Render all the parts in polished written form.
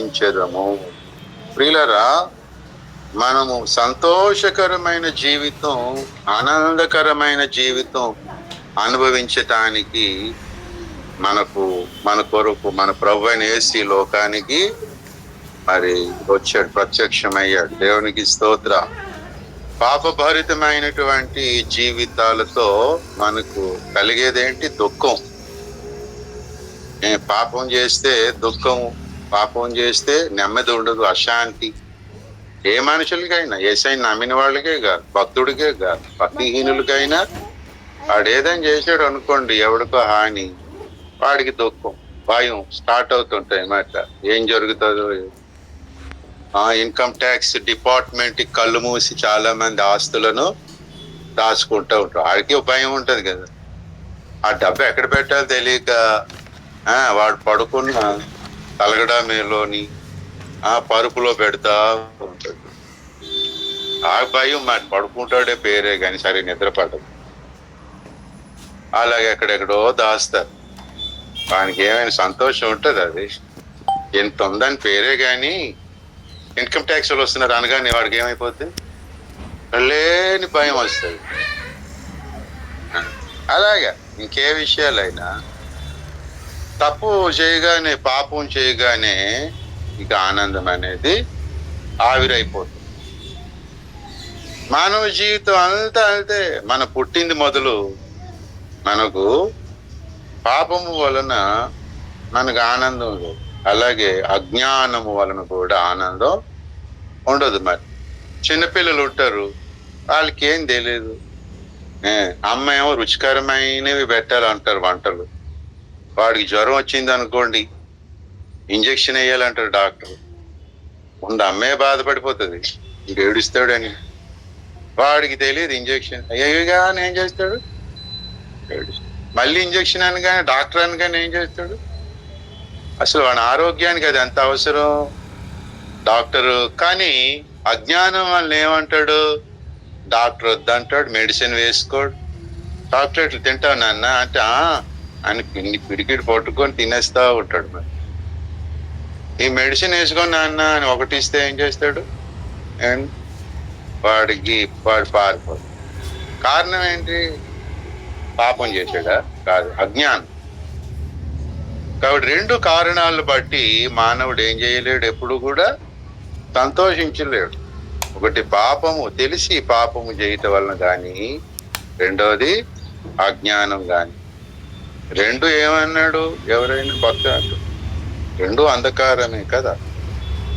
ఇచ్చేదము. ప్రియులరా, మనము సంతోషకరమైన జీవితం, ఆనందకరమైన జీవితం అనుభవించటానికి మన కొరకు మన ప్రభు అయిన యేసు లోకానికి మరి వచ్చాడు, ప్రత్యక్షమయ్యాడు. దేవునికి స్తోత్ర. పాపభరితమైనటువంటి జీవితాలతో మనకు కలిగేదేంటి? దుఃఖం. పాపం చేస్తే దుఃఖం, పాపం చేస్తే నెమ్మది ఉండదు, అశాంతి. ఏ మనుషులకైనా, యేసయ్యని నమ్మిన వాళ్ళకే కాదు, భక్తుడికే కాదు, భక్తిహీనులకైనా వాడు ఏదైనా చేశాడు అనుకోండి, ఎవడికో హాని, వాడికి దుఃఖం, భయం స్టార్ట్ అవుతుంటాయి అన్నమాట. ఏం జరుగుతుందో. ఇన్కమ్ ట్యాక్స్ డిపార్ట్మెంట్ కళ్ళు మూసి చాలా మంది ఆస్తులను దాచుకుంటూ ఉంటారు. వాడికి భయం ఉంటది కదా, ఆ డబ్బు ఎక్కడ పెట్టాలో తెలియక వాడు పడుకున్న తలగడా మీలోని పరుపులో పెడతా ఉంటాడు. ఆ భయం మరి పడుకుంటాడే పేరే కానీ సరే నిద్ర పడదు. అలాగే ఎక్కడెక్కడో దాస్తారు. వానికి ఏమైనా సంతోషం ఉంటుంది, అది ఎంత ఉందని పేరే కానీ ఇన్కమ్ ట్యాక్స్ వాళ్ళు వస్తున్నారు అనగానే వాడికి ఏమైపోతుంది? లేని భయం వస్తుంది. అలాగా ఇంకే విషయాలైనా తప్పు చేయగానే, పాపం చేయగానే ఇక ఆనందం అనేది ఆవిరైపోతుంది. మానవ జీవితం అంతా అంతే. మన పుట్టింది మొదలు మనకు పాపము వలన మనకు ఆనందం లేదు, అలాగే అజ్ఞానము వలన కూడా ఆనందం ఉండదు. మరి చిన్నపిల్లలు ఉంటారు, వాళ్ళకి ఏం తెలియదు. అమ్మ ఏమో రుచికరమైనవి పెట్టాలంటారు వంటలు. వాడికి జ్వరం వచ్చింది అనుకోండి, ఇంజక్షన్ వేయాలంటారు డాక్టర్. ముందు అమ్మే బాధపడిపోతుంది, ఇంక ఏడుస్తాడని. వాడికి తెలియదు ఇంజక్షన్ అయ్యగా ఏం చేస్తాడు, మళ్ళీ ఇంజక్షన్ అనగానే డాక్టర్ అనగానే ఏం చేస్తాడు. అసలు వాడి ఆరోగ్యానికి అది ఎంత అవసరం డాక్టరు. కానీ అజ్ఞానం వల్ల ఏమంటాడు, డాక్టర్ వద్దంటాడు, మెడిసిన్ వేసుకోడు. చాక్లెట్లు తింటావు నాన్న అంటే అని పిడికిడి పట్టుకొని తినేస్తా ఉంటాడు. మరి ఈ మెడిసిన్ వేసుకొని నాన్న అని ఒకటి ఇస్తే ఏం చేస్తాడు, వాడు పారిపోడు. కారణం ఏంటి? పాపం చేశాడా? కాదు, అజ్ఞానం. కాబట్టి రెండు కారణాలు బట్టి మానవుడు ఏం చేయలేడు, ఎప్పుడు కూడా సంతోషించలేడు. ఒకటి పాపము, తెలిసి పాపము చేయటం వలన కానీ, రెండోది అజ్ఞానం కానీ. రెండు ఏమన్నాడు ఎవరైనా భక్తుడు? రెండు అంధకారమే కదా,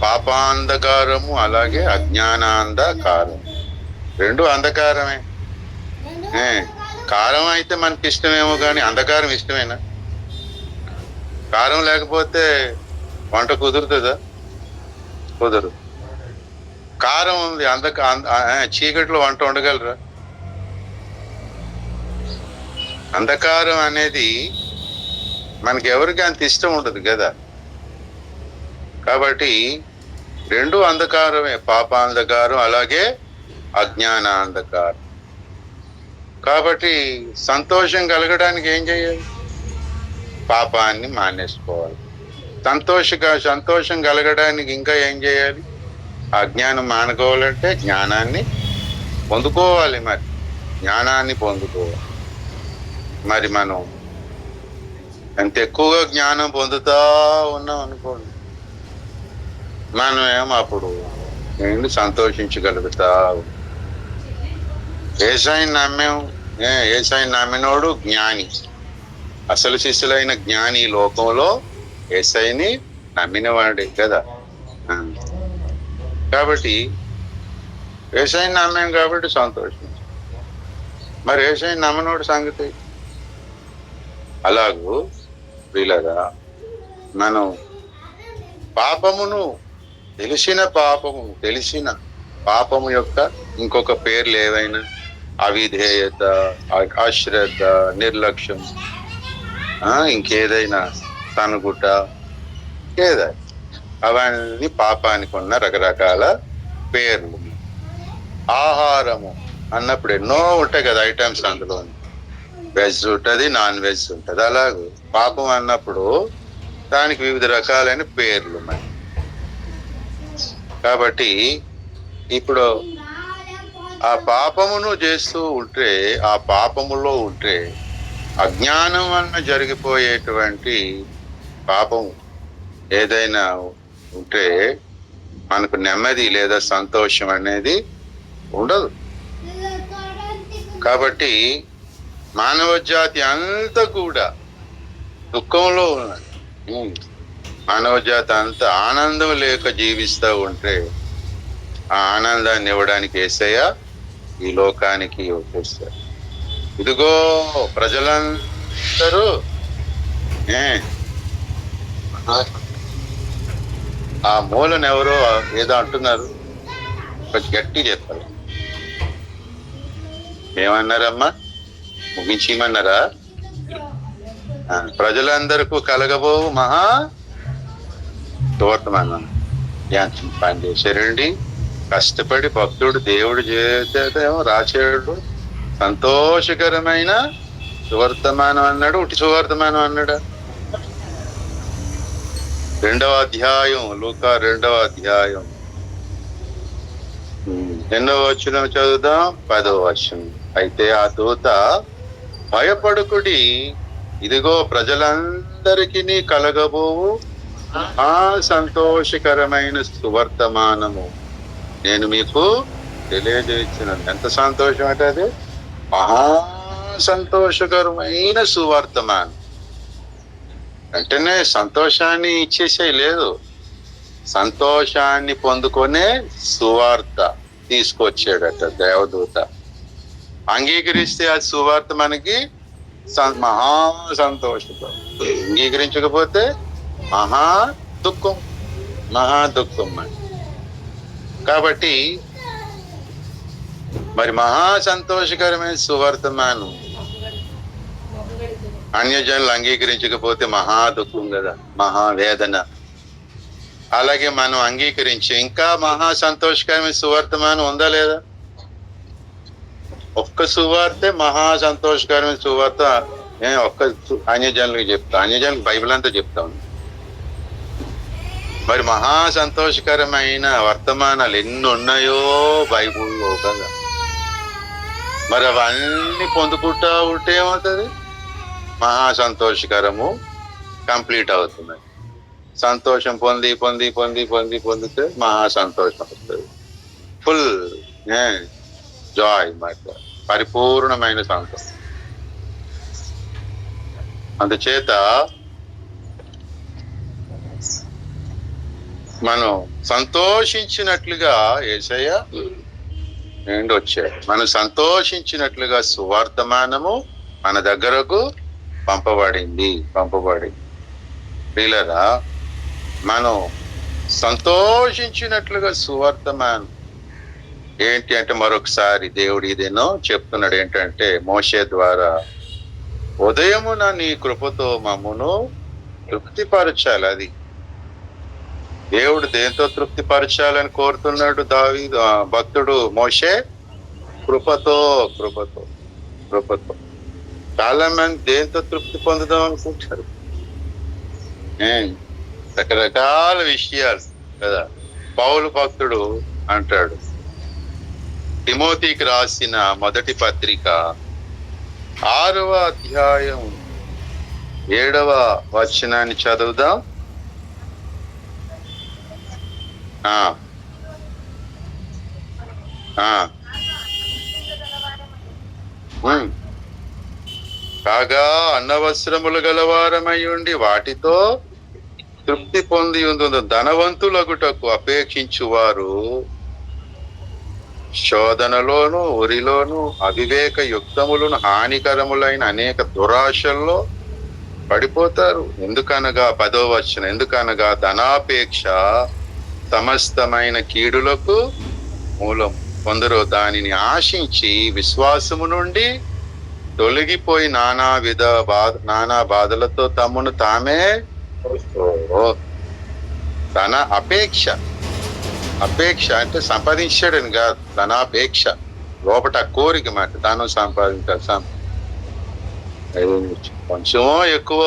పాపాంధకారము అలాగే అజ్ఞానాంధకారం. రెండు అంధకారమే. కారం అయితే మనకి ఇష్టమేమో కానీ అంధకారం ఇష్టమేనా? కారం లేకపోతే వంట కుదురుతుందా? కుదరదు. కారం ఉంది, చీకట్లో వంట వండగలరా? అంధకారం అనేది మనకి ఎవరికి అంత ఇష్టం ఉండదు కదా. కాబట్టి రెండు అంధకారమే, పాపాంధకారం అలాగే అజ్ఞాన అంధకారం. కాబట్టి సంతోషం కలగడానికి ఏం చేయాలి? పాపాన్ని మానేసుకోవాలి. సంతోషం కలగడానికి ఇంకా ఏం చేయాలి? అజ్ఞానం మానుకోవాలంటే జ్ఞానాన్ని పొందుకోవాలి. మరి జ్ఞానాన్ని పొందుకోవాలి. మరి మనం ఎంత ఎక్కువగా జ్ఞానం పొందుతా ఉన్నాం అనుకోండి, మనం ఏమో అప్పుడు నేను సంతోషించగలుగుతా. యేసయ్యని నమ్మాం, యేసయ్యని నమ్మినోడు జ్ఞాని. అసలు శిష్యులైన జ్ఞాని లోకంలో యేసయ్యని నమ్మినవాడే కదా. కాబట్టి యేసయ్యని నమ్మాం కాబట్టి సంతోషం. మరి యేసయ్యని నమ్మనోడు సంగతి అలాగూ. వీళ్ళగా మనం పాపమును తెలిసిన పాపము యొక్క ఇంకొక పేర్లు ఏవైనా అవిధేయత, అశ్రద్ధ, నిర్లక్ష్యం, ఇంకేదైనా సనుగుట, ఏదైనా అవన్నీ పాపానికి ఉన్న రకరకాల పేర్లు. ఆహారము అన్నప్పుడు ఎన్నో ఉంటాయి కదా ఐటమ్స్, అందులో వెజ్ ఉంటుంది, నాన్ వెజ్ ఉంటుంది. అలాగే పాపం అన్నప్పుడు దానికి వివిధ రకాలైన పేర్లు ఉన్నాయి. కాబట్టి ఇప్పుడు ఆ పాపమును చేస్తూ ఉంటే, ఆ పాపములో ఉంటే, అజ్ఞానం వలన జరిగిపోయేటువంటి పాపం ఏదైనా ఉంటే మనకు నెమ్మది లేదా సంతోషం అనేది ఉండదు. కాబట్టి మానవ జాతి అంతా కూడా దుఃఖంలో ఉన్నది. మానవ జాతి అంతా ఆనందం లేక జీవిస్తూ ఉంటే ఆ ఆనందాన్ని ఇవ్వడానికి యేసయ్య ఈ లోకానికి వచ్చేస్తారు. ఇదిగో ప్రజలందరూ ఆ మూలను ఎవరో ఏదో అంటున్నారు, కొంచెం గట్టి చెప్పాలి. ఏమన్నారమ్మా? ముగించేయమన్నారా? ప్రజలందరికీ కలగబో మహా సువర్తమానం పని చేశారండి. కష్టపడి భక్తుడు దేవుడు చేతేమో రాశాడు. సంతోషకరమైన సువర్తమానం అన్నాడు, ఉటి సువర్తమానం అన్నాడా? 2వ అధ్యాయం, లూకా 2వ అధ్యాయం ఎన్నో వచనం చదువుదాం. 10వ వచనం. అయితే ఆ దూత, భయపడుకుడి, ఇదిగో ప్రజలందరికీ కలగబోవు ఆ సంతోషకరమైన సువర్తమానము నేను మీకు తెలియజేస్తున్నాను. ఎంత సంతోషం అంటే అది మహా సంతోషకరమైన సువర్తమానం. వెంటనే సంతోషాన్ని ఇచ్చేసే లేదు, సంతోషాన్ని పొందుకొనే సువార్త తీసుకొచ్చాడట దేవదూత. అంగీకరిస్తే ఆ సువార్త మనకి మహా సంతోషం, అంగీకరించకపోతే మహా దుఃఖం, మహా దుఃఖం. కాబట్టి మరి మహా సంతోషకరమైన సువర్తమానం అన్యజనులు అంగీకరించకపోతే మహా దుఃఖం కదా, మహా వేదన. అలాగే మనం అంగీకరించి ఇంకా మహా సంతోషకరమైన సువర్తమానం ఉందా లేదా? ఒక్క సువార్తే మహా సంతోషకరమైన సువార్త ఒక్క అన్యజనులకు చెప్తా, అన్యజనులకు బైబిల్ అంతా చెప్తాను. మరి మహా సంతోషకరమైన వర్తమానాలు ఎన్ని ఉన్నాయో బైబుల్లో కదా. మరి అవన్నీ పొందుకుంటా ఉంటే ఏమవుతుంది? మహా సంతోషకరము కంప్లీట్ అవుతుంది. సంతోషం పొంది పొంది పొంది పొంది పొందితే మహా సంతోషం వస్తుంది. ఫుల్ జాయ్ మాట, పరిపూర్ణమైన సంతోషం. అందుచేత మనం సంతోషించినట్లుగా యేసయ్య నుండి వచ్చాడు. మనం సంతోషించినట్లుగా సువర్తమానము మన దగ్గరకు పంపబడింది. ప్రియులారా, మనం సంతోషించినట్లుగా సువర్తమానం ఏంటి అంటే, మరొకసారి దేవుడు ఇదేనో చెప్తున్నాడు. ఏంటంటే మోషే ద్వారా, ఉదయమున నీ కృపతో మమ్మును తృప్తిపరచాలి. అది దేవుడు దేంతో తృప్తిపరచాలని కోరుతున్నాడు దావీదు భక్తుడు మోషే? కృపతో. చాలా మంది దేంతో తృప్తి పొందుదాం అనుకుంటారు, రకరకాల విషయాలు కదా. పౌలు భక్తుడు అంటాడు, తిమోతికి రాసిన మొదటి పత్రిక 6వ అధ్యాయం 7వ వచనాన్ని చదువుదాం. కాగా అన్నవస్త్రములు గలవారమై ఉండి వాటితో తృప్తి పొంది ఉందో ధనవంతులగుటకు అపేక్షించువారు శోధనలోను ఉరిలోను అవివేక యుక్తములను హానికరములైన అనేక దురాశల్లో పడిపోతారు. ఎందుకనగా 10వ వచనం, ఎందుకనగా ధనాపేక్ష సమస్తమైన కీడులకు మూలం. కొందరు దానిని ఆశించి విశ్వాసము నుండి తొలగిపోయి నానా బాధలతో తమను తామే ధన అపేక్ష అంటే సంపాదించాడని కాదు, ధనాపేక్ష లోపట కోరిక మాట. ధనం సంపాదించాలి, కొంచెమో ఎక్కువ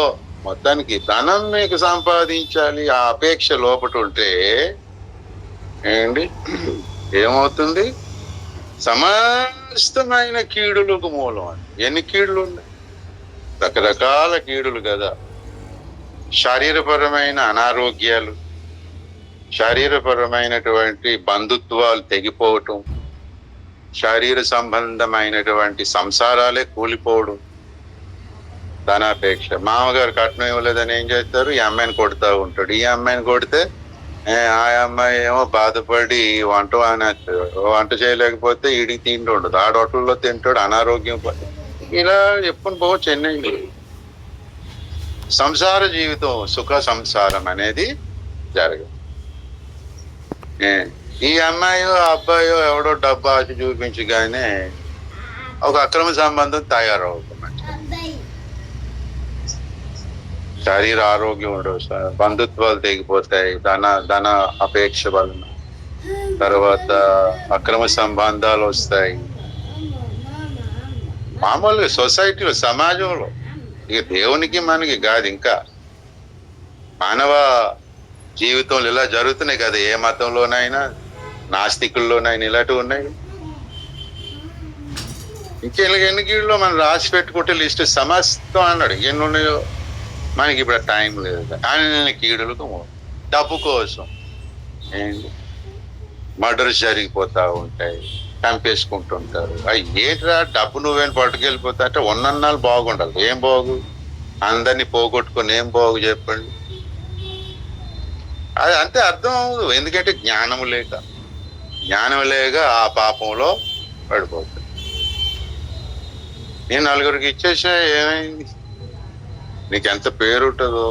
మొత్తానికి ధనం మీకు సంపాదించాలి, ఆ అపేక్ష లోపట ఉంటే ఏంటి ఏమవుతుంది? సమస్తమైన కీడులకు మూలం అని. ఎన్ని కీడులు ఉన్నాయి? రకరకాల కీడులు కదా. శారీరపరమైన అనారోగ్యాలు, శారీరపరమైనటువంటి బంధుత్వాలు తెగిపోవటం, శారీర సంబంధమైనటువంటి సంసారాలే కూలిపోవడం, ధనాపేక్ష. మామగారు కట్నం ఇవ్వలేదని ఏం చేస్తారు? ఈ అమ్మాయిని కొడుతూ ఉంటాడు. ఈ అమ్మాయిని కొడితే ఆ అమ్మాయి ఏమో బాధపడి వంట చేయలేకపోతే ఈడికి తిండి ఉండదు, ఆడ హోటల్లో తింటాడు, అనారోగ్యం. ఇలా చెప్పుకుని పో చెన్నై. సంసార జీవితం, సుఖ సంసారం అనేది జరగదు. ఈ అమ్మాయో అబ్బాయో ఎవడో డబ్బు ఆశ చూపించగానే ఒక అక్రమ సంబంధం తయారవుతుంది. శరీర ఆరోగ్యం ఉండవు, బంధుత్వాలు తెగిపోతాయి, ధన అపేక్ష వలన. తర్వాత అక్రమ సంబంధాలు వస్తాయి. మామూలుగా సొసైటీలో, సమాజంలో, ఇక దేవునికి మనకి కాదు, ఇంకా మానవ జీవితంలో ఇలా జరుగుతున్నాయి కదా. ఏ మతంలోనైనా, నాస్తికుల్లోనైనా ఇలాంటివి ఉన్నాయి. ఎన్ని కీడులో మనం రాసి పెట్టుకుంటే లిస్ట్ సమస్తం అన్నాడు. ఎన్ని ఉన్నాయో మనకి ఇప్పుడు టైం లేదు. అన్ని కీడులకు డబ్బు కోసం ఏంటి మర్డర్స్ జరిగిపోతా ఉంటాయి, చంపేసుకుంటుంటారు. అవి ఏంటిరా డబ్బు నువ్వేం పట్టుకెళ్ళిపోతా అంటే ఉన్నన్నాళ్ళు బాగుండాలి. ఏం బాగు? అందరినీ పోగొట్టుకుని ఏం బాగు చెప్పండి? అది అంతే అర్థం అవ్వదు. ఎందుకంటే జ్ఞానం లేక ఆ పాపంలో పడిపోతుంది. నేను నలుగురికి ఇచ్చేసా, ఏమైంది? నీకు ఎంత పేరు ఉంటుందో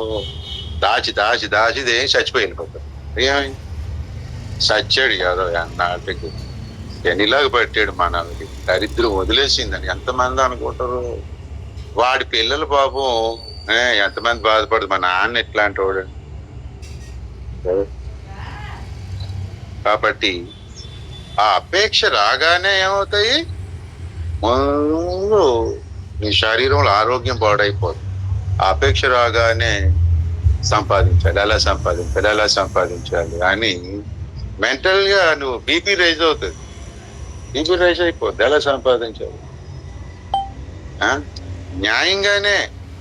దాచి దాచి దాచి చచ్చిపోయి వెళ్ళిపోతాడు. ఏమైంది? సచ్చాడు కాదు అన్నాటికి. ఎన్నిలాగా పెట్టాడు మనకి. దరిద్రం వదిలేసిందని ఎంతమంది అనుకుంటారు. వాడి పిల్లల పాపం ఎంతమంది బాధపడదు. మా నాన్న ఎట్లాంటి వాడు. కాబట్టి ఆ అపేక్ష రాగానే ఏమవుతాయి? ముందు నీ శరీరంలో ఆరోగ్యం పాడైపోతుంది. ఆ అపేక్ష రాగానే ఎలా సంపాదించాలి అని మెంటల్ గా నువ్వు బీపీ రైజ్ అవుతుంది. బీపీ రైజ్ అయిపోద్ది. ఎలా సంపాదించాలి? న్యాయంగానే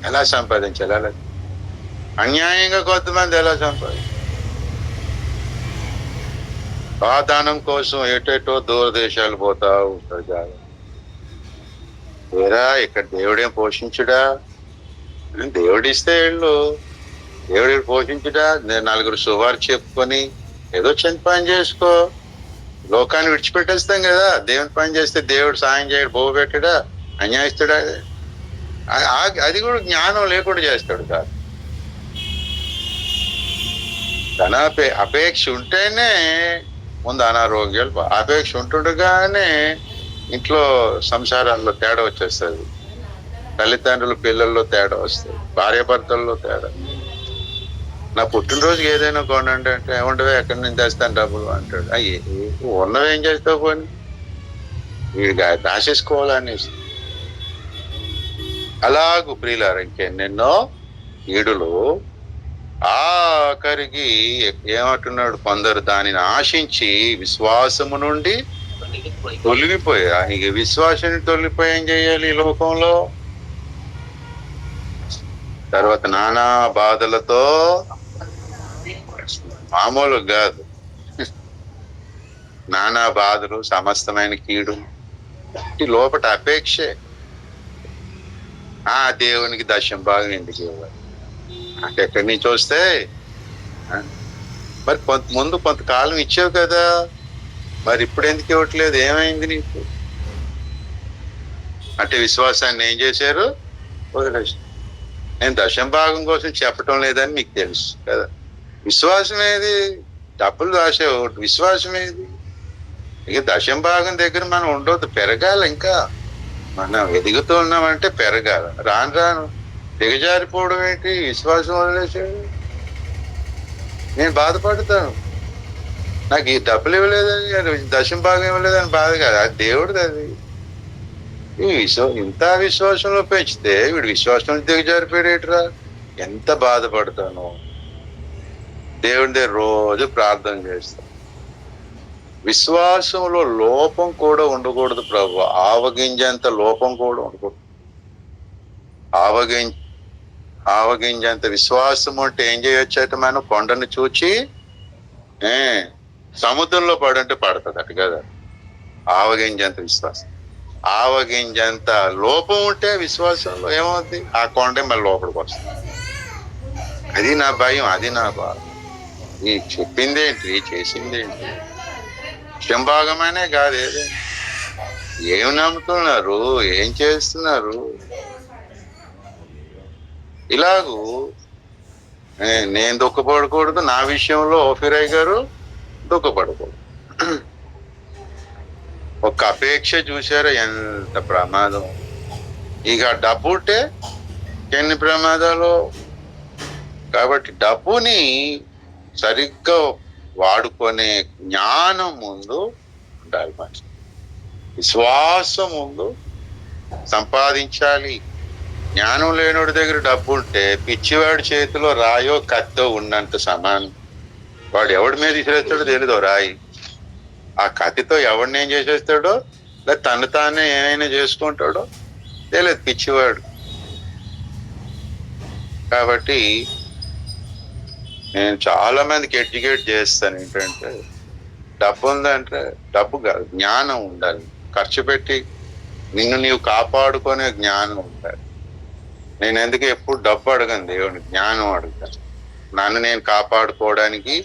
ఎలా సంపాదించాలి? అలా అన్యాయంగా కొంతమంది ఎలా సంపాదించాలి? ఆదానం కోసం ఎటేటో దూరదేశాలు పోతా ఉంటారు. జాగ్రత్త. వేరా ఇక్కడ దేవుడేం పోషించుడా? దేవుడిస్తే వెళ్ళు, దేవుడి పోషించుడా? నలుగురు సువారు చెప్పుకొని ఏదో చిన్న పని చేసుకో. లోకాన్ని విడిచిపెట్టేస్తాం కదా. దేవుని పని చేస్తే దేవుడు సాయం చేయడు, బోగు పెట్టడా, అన్యాయిస్తాడా? అది కూడా జ్ఞానం లేకుండా చేస్తాడు కాదు. ధన అపేక్ష ఉంటేనే ముందు అనారోగ్యాలు. అపేక్ష ఉంటుండగానే ఇంట్లో సంసారాల్లో తేడా వచ్చేస్తుంది. తల్లిదండ్రులు పిల్లల్లో తేడా వస్తుంది, భార్యాభర్తల్లో తేడా. నా పుట్టినరోజుకి ఏదైనా కొనండి అంటే ఉండవే ఎక్కడి నుంచి తెస్తాను డబ్బులు అంటాడు. ఉన్నవి ఏం చేస్తావు? పోనీ వీడికి దాచేసుకోవాలని. అలాగూ ప్రియులారా ఇంకెన్నెన్నో ఈడులు. ఆఖరికి ఏమంటున్నాడు? కొందరు దానిని ఆశించి విశ్వాసము నుండి తొలగిపోయా. ఇక విశ్వాసాన్ని తొలగిపోయి ఏం చేయాలి ఈ లోకంలో? తర్వాత నానా బాధలతో, మామూలు కాదు, నానా బాధలు, సమస్తమైన కీడు. లోపట అపేక్షే. దేవునికి దశం భాగం ఎందుకు ఇవ్వాలి? నాకెక్కడి నుంచి వస్తే మరి ముందు కొంతకాలం ఇచ్చావు కదా, మరి ఇప్పుడు ఎందుకు ఇవ్వట్లేదు? ఏమైంది నీకు? అంటే విశ్వాసాన్ని ఏం చేశారు? వదిలేసారు. నేను దశం భాగం కోసం చెప్పటం లేదని మీకు తెలుసు కదా. విశ్వాసం ఏది? డబ్బులు దాచేవు, విశ్వాసం ఏది? ఇక దశం భాగం దగ్గర మనం ఉండొద్దు, పెరగాలి. ఇంకా మనం ఎదుగుతూ ఉన్నామంటే పెరగాలి. రాను రాను దిగజారిపోవడం ఏంటి? విశ్వాసం వదిలేసాడు. నేను బాధపడతాను, నాకు ఈ డబ్బులు ఇవ్వలేదని, దశం భాగం ఇవ్వలేదని బాధ కాదు, అది దేవుడిది. అది ఇంత విశ్వాసంలో పెంచితే వీడు విశ్వాసం దిగజారిపోయేట్రా. ఎంత బాధపడతాను. దేవుడి దగ్గర రోజు ప్రార్థన చేస్తాను. విశ్వాసంలో లోపం కూడా ఉండకూడదు ప్రభు. ఆవగింజంత లోపం కూడా ఉండకూడదు. ఆవగింజంత విశ్వాసం అంటే ఏం చేయొచ్చట, మనం కొండను చూచి సముద్రంలో పడంటే పడుతుంది అటు కదా. ఆవగింజంత విశ్వాసం, ఆవగింజంత లోపం ఉంటే విశ్వాసంలో ఏమవుతుంది, ఆ కొండే మళ్ళీ లోపలికి వస్తుంది. అది నా భయం, అది నా బాధ. ఈ చెప్పిందేంటి, చేసిందేంటి, భాగమనే కాదు. ఏం నమ్ముతున్నారు, ఏం చేస్తున్నారు? ఇలాగూ నేను దుఃఖపడకూడదు, నా విషయంలో ఓఫిరయ్య గారు దుఃఖపడకూడదు. ఒక అపేక్ష చూసారా ఎంత ప్రమాదం. ఇక డబ్బు ఉంటే ఎన్ని ప్రమాదాలు. కాబట్టి డబ్బుని సరిగ్గా వాడుకునే జ్ఞానం ముందు ఉండాలి. మంచి విశ్వాసం ముందు సంపాదించాలి. జ్ఞానం లేనోడి దగ్గర డబ్బు ఉంటే పిచ్చివాడి చేతిలో రాయో కత్తో ఉన్నంత సమానం. వాడు ఎవడి మీద విసిరేస్తాడో తెలీదు రాయి. ఆ కత్తితో ఎవడిని ఏం చేసేస్తాడో, లేదా తను తానే ఏమైనా చేసుకుంటాడో తెలియదు పిచ్చివాడు. కాబట్టి నేను చాలా మందికి ఎడ్యుకేట్ చేస్తాను ఏంటంటే, డబ్బు ఉందంటే డబ్బు కాదు, జ్ఞానం ఉండాలి. ఖర్చు పెట్టి నిన్ను నీవు కాపాడుకునే జ్ఞానం ఉండాలి. నేను ఎందుకు ఎప్పుడు డబ్బు అడగను, దేవుని జ్ఞానం అడుగుతాను. నన్ను నేను కాపాడుకోవడానికి,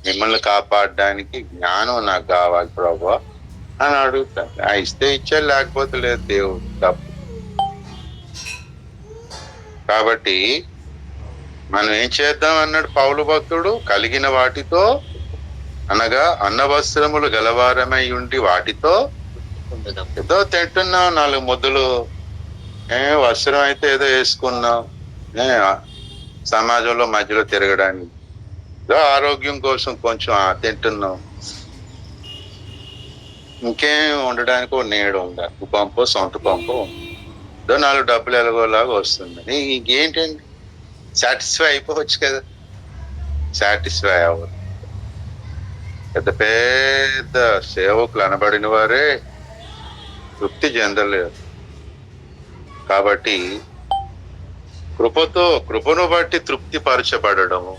మిమ్మల్ని కాపాడడానికి జ్ఞానం నాకు కావాలి ప్రభువా అని అడుగుతాను. ఇస్తే ఇచ్చారు, లేకపోతే లేదు దేవుడు. డబ్బు కాబట్టి మనం ఏం చేద్దాం అన్నాడు పౌలు భక్తుడు, కలిగిన వాటితో అనగా అన్నవస్త్రములు గలవారమై ఉండి వాటితో ఏదో తింటున్నాం, 4 ముద్దలు వస్త్రం అయితే ఏదో వేసుకున్నాం, సమాజంలో మధ్యలో తిరగడానికి, ఏదో ఆరోగ్యం కోసం కొంచెం తింటున్నాం, ఇంకేం ఉండడానికి ఒక నీడ ఉండాలి, పంపో సొంత పంపో ఏదో 4 డబ్బులు ఎలాగోలాగా వస్తుంది. ఇంకేంటండి, సాటిస్ఫై అయిపోవచ్చు కదా. సాటిస్ఫై అవ్వరు. పెద్ద పెద్ద సేవకులు అనబడిన వారే తృప్తి చెందలేరు. కాబట్టి కృపను బట్టి తృప్తి పరచబడము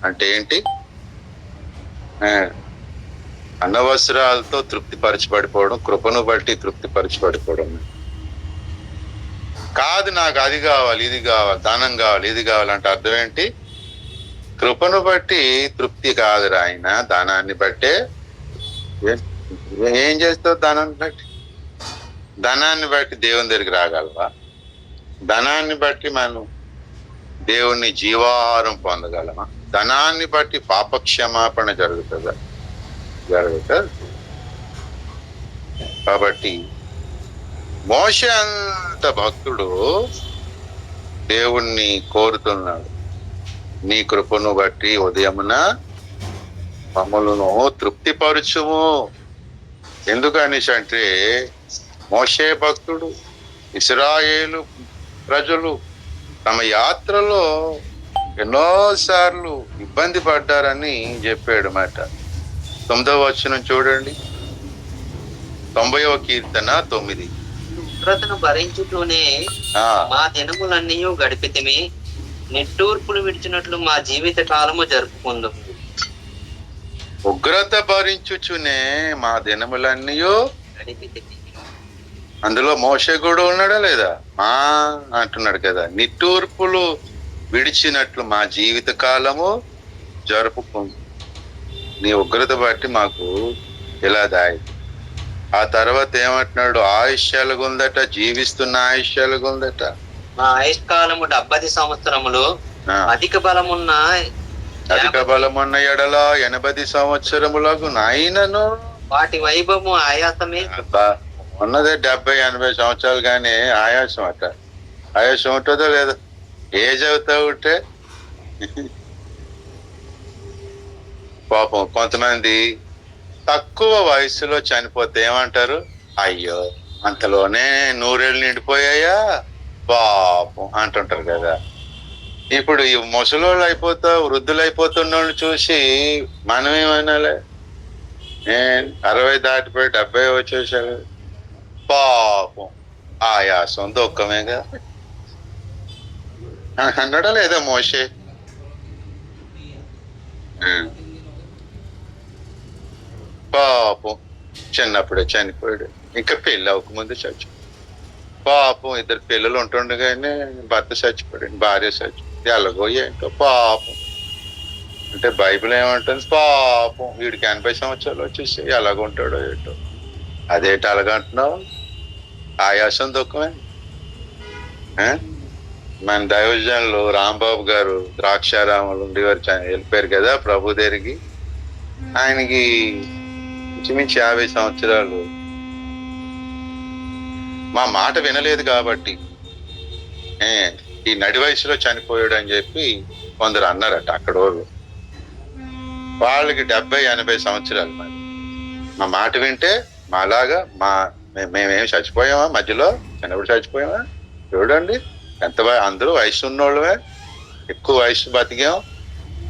అంటే ఏంటి? అన్నవసరాలతో తృప్తి పరచబడిపోవడం, కృపను బట్టి తృప్తి పరచబడిపోవడం కాదు. నాకు అది కావాలి, ఇది కావాలి, ధనం కావాలి, ఇది కావాలంటే అర్థం ఏంటి? కృపను బట్టి తృప్తి కాదురా ఆయన, ధనాన్ని బట్టే. ఏం చేస్తావు ధనాన్ని బట్టి? ధనాన్ని బట్టి దేవుని దగ్గరికి రాగలవా? ధనాన్ని బట్టి మనం దేవుణ్ణి జీవాహారం పొందగలమా? ధనాన్ని బట్టి పాపక్షమాపణ జరుగుతుందా? జరుగుతుంది. కాబట్టి మోషే అంత భక్తుడు దేవుణ్ణి కోరుతున్నాడు, నీ కృపను బట్టి ఉదయమున మమ్మలను తృప్తిపరచుము. ఎందుకనేసి అంటే మోషే భక్తుడు, ఇశ్రాయేలు ప్రజలు తమ యాత్రలో ఎన్నోసార్లు ఇబ్బంది పడ్డారని చెప్పాడు మాట. 9వ వచనం చూడండి, 90వ కీర్తన 9. ఉగ్రతను భరించుటూనే మా దినములన్నీ గడిపితిమి, నిట్టూర్పులు విడిచినట్లు మా జీవిత కాలము జరుపుకుందాం. ఉగ్రత భరించుచునే మా దినములన్నీ గడిపితిమి. అందులో మోషే కూడా ఉన్నాడా లేదా? అంటున్నాడు కదా, నిట్టూర్పులు విడిచినట్లు మా జీవిత కాలము జరుపుకుంది. నీ ఉగ్రత బట్టి మాకు ఇలా దాయి. ఆ తర్వాత ఏమంటున్నాడు? ఆయుష్యాలుగుందట, జీవిస్తున్న ఆయుష్యాలుగుందట. మా ఆయుష్కాలము 70 సంవత్సరములు, అధిక బలమున్న ఎడల 80 సంవత్సరములకు నాయనను. వాటి వైభవము ఆయాసమే. ఉన్నదే 70-80 సంవత్సరాలు, కానీ ఆయాసం అట. ఆయాసం ఉంటుందో లేదో? ఏజ్ అవుతా ఉంటే పాపం కొంతమంది తక్కువ వయసులో చనిపోతే ఏమంటారు? అయ్యో అంతలోనే 100 ఏళ్ళు నిండిపోయాయా పాపం అంటుంటారు కదా. ఇప్పుడు ఈ ముసలోళ్ళు అయిపోతా, వృద్ధులు అయిపోతున్న వాళ్ళు చూసి మనం ఏమనాలి? 60 దాటిపోయి 70 వచ్చేసాడు. పాపం ఆయాసం దుఃఖమేగా అన్నాడా లేదా మోషే? పాపం చిన్నప్పుడే చనిపోయాడు, ఇంకా పెళ్ళి అవ్వకముందు చచ్చిపోయాడు. పాపం 2 పిల్లలు ఉంటుండగానే భర్త చచ్చిపోయాడు, భార్య చచ్చిపోయింది. ఎలాగోయే ఏంటో పాపం. అంటే బైబిల్ ఏమంటుంది? పాపం వీడికి 80 సంవత్సరాలు వచ్చేసి ఎలాగుంటాడో ఏంటో. అదేంటి అలాగంటున్నావు? ఆయాసం దుఃఖమే. మన దైవజనులు రాంబాబు గారు ద్రాక్షారాములు ఉండేవారు, వెళ్ళిపోయారు కదా ప్రభు దగ్గరికి. ఆయనకి ఇంచుమించు 50 సంవత్సరాలు. మా మాట వినలేదు కాబట్టి ఈ నడి వయసులో చనిపోయాడు అని చెప్పి కొందరు అన్నారట అక్కడ వాళ్ళు. వాళ్ళకి 70-80 సంవత్సరాలు. మరి మా మాట వింటే మాలాగా మేమేం చచ్చిపోయామా? మధ్యలో చిన్నప్పుడు చచ్చిపోయామా? చూడండి ఎంత అందరూ వయసు ఉన్నోళ్ళమే, ఎక్కువ వయసు బతికాం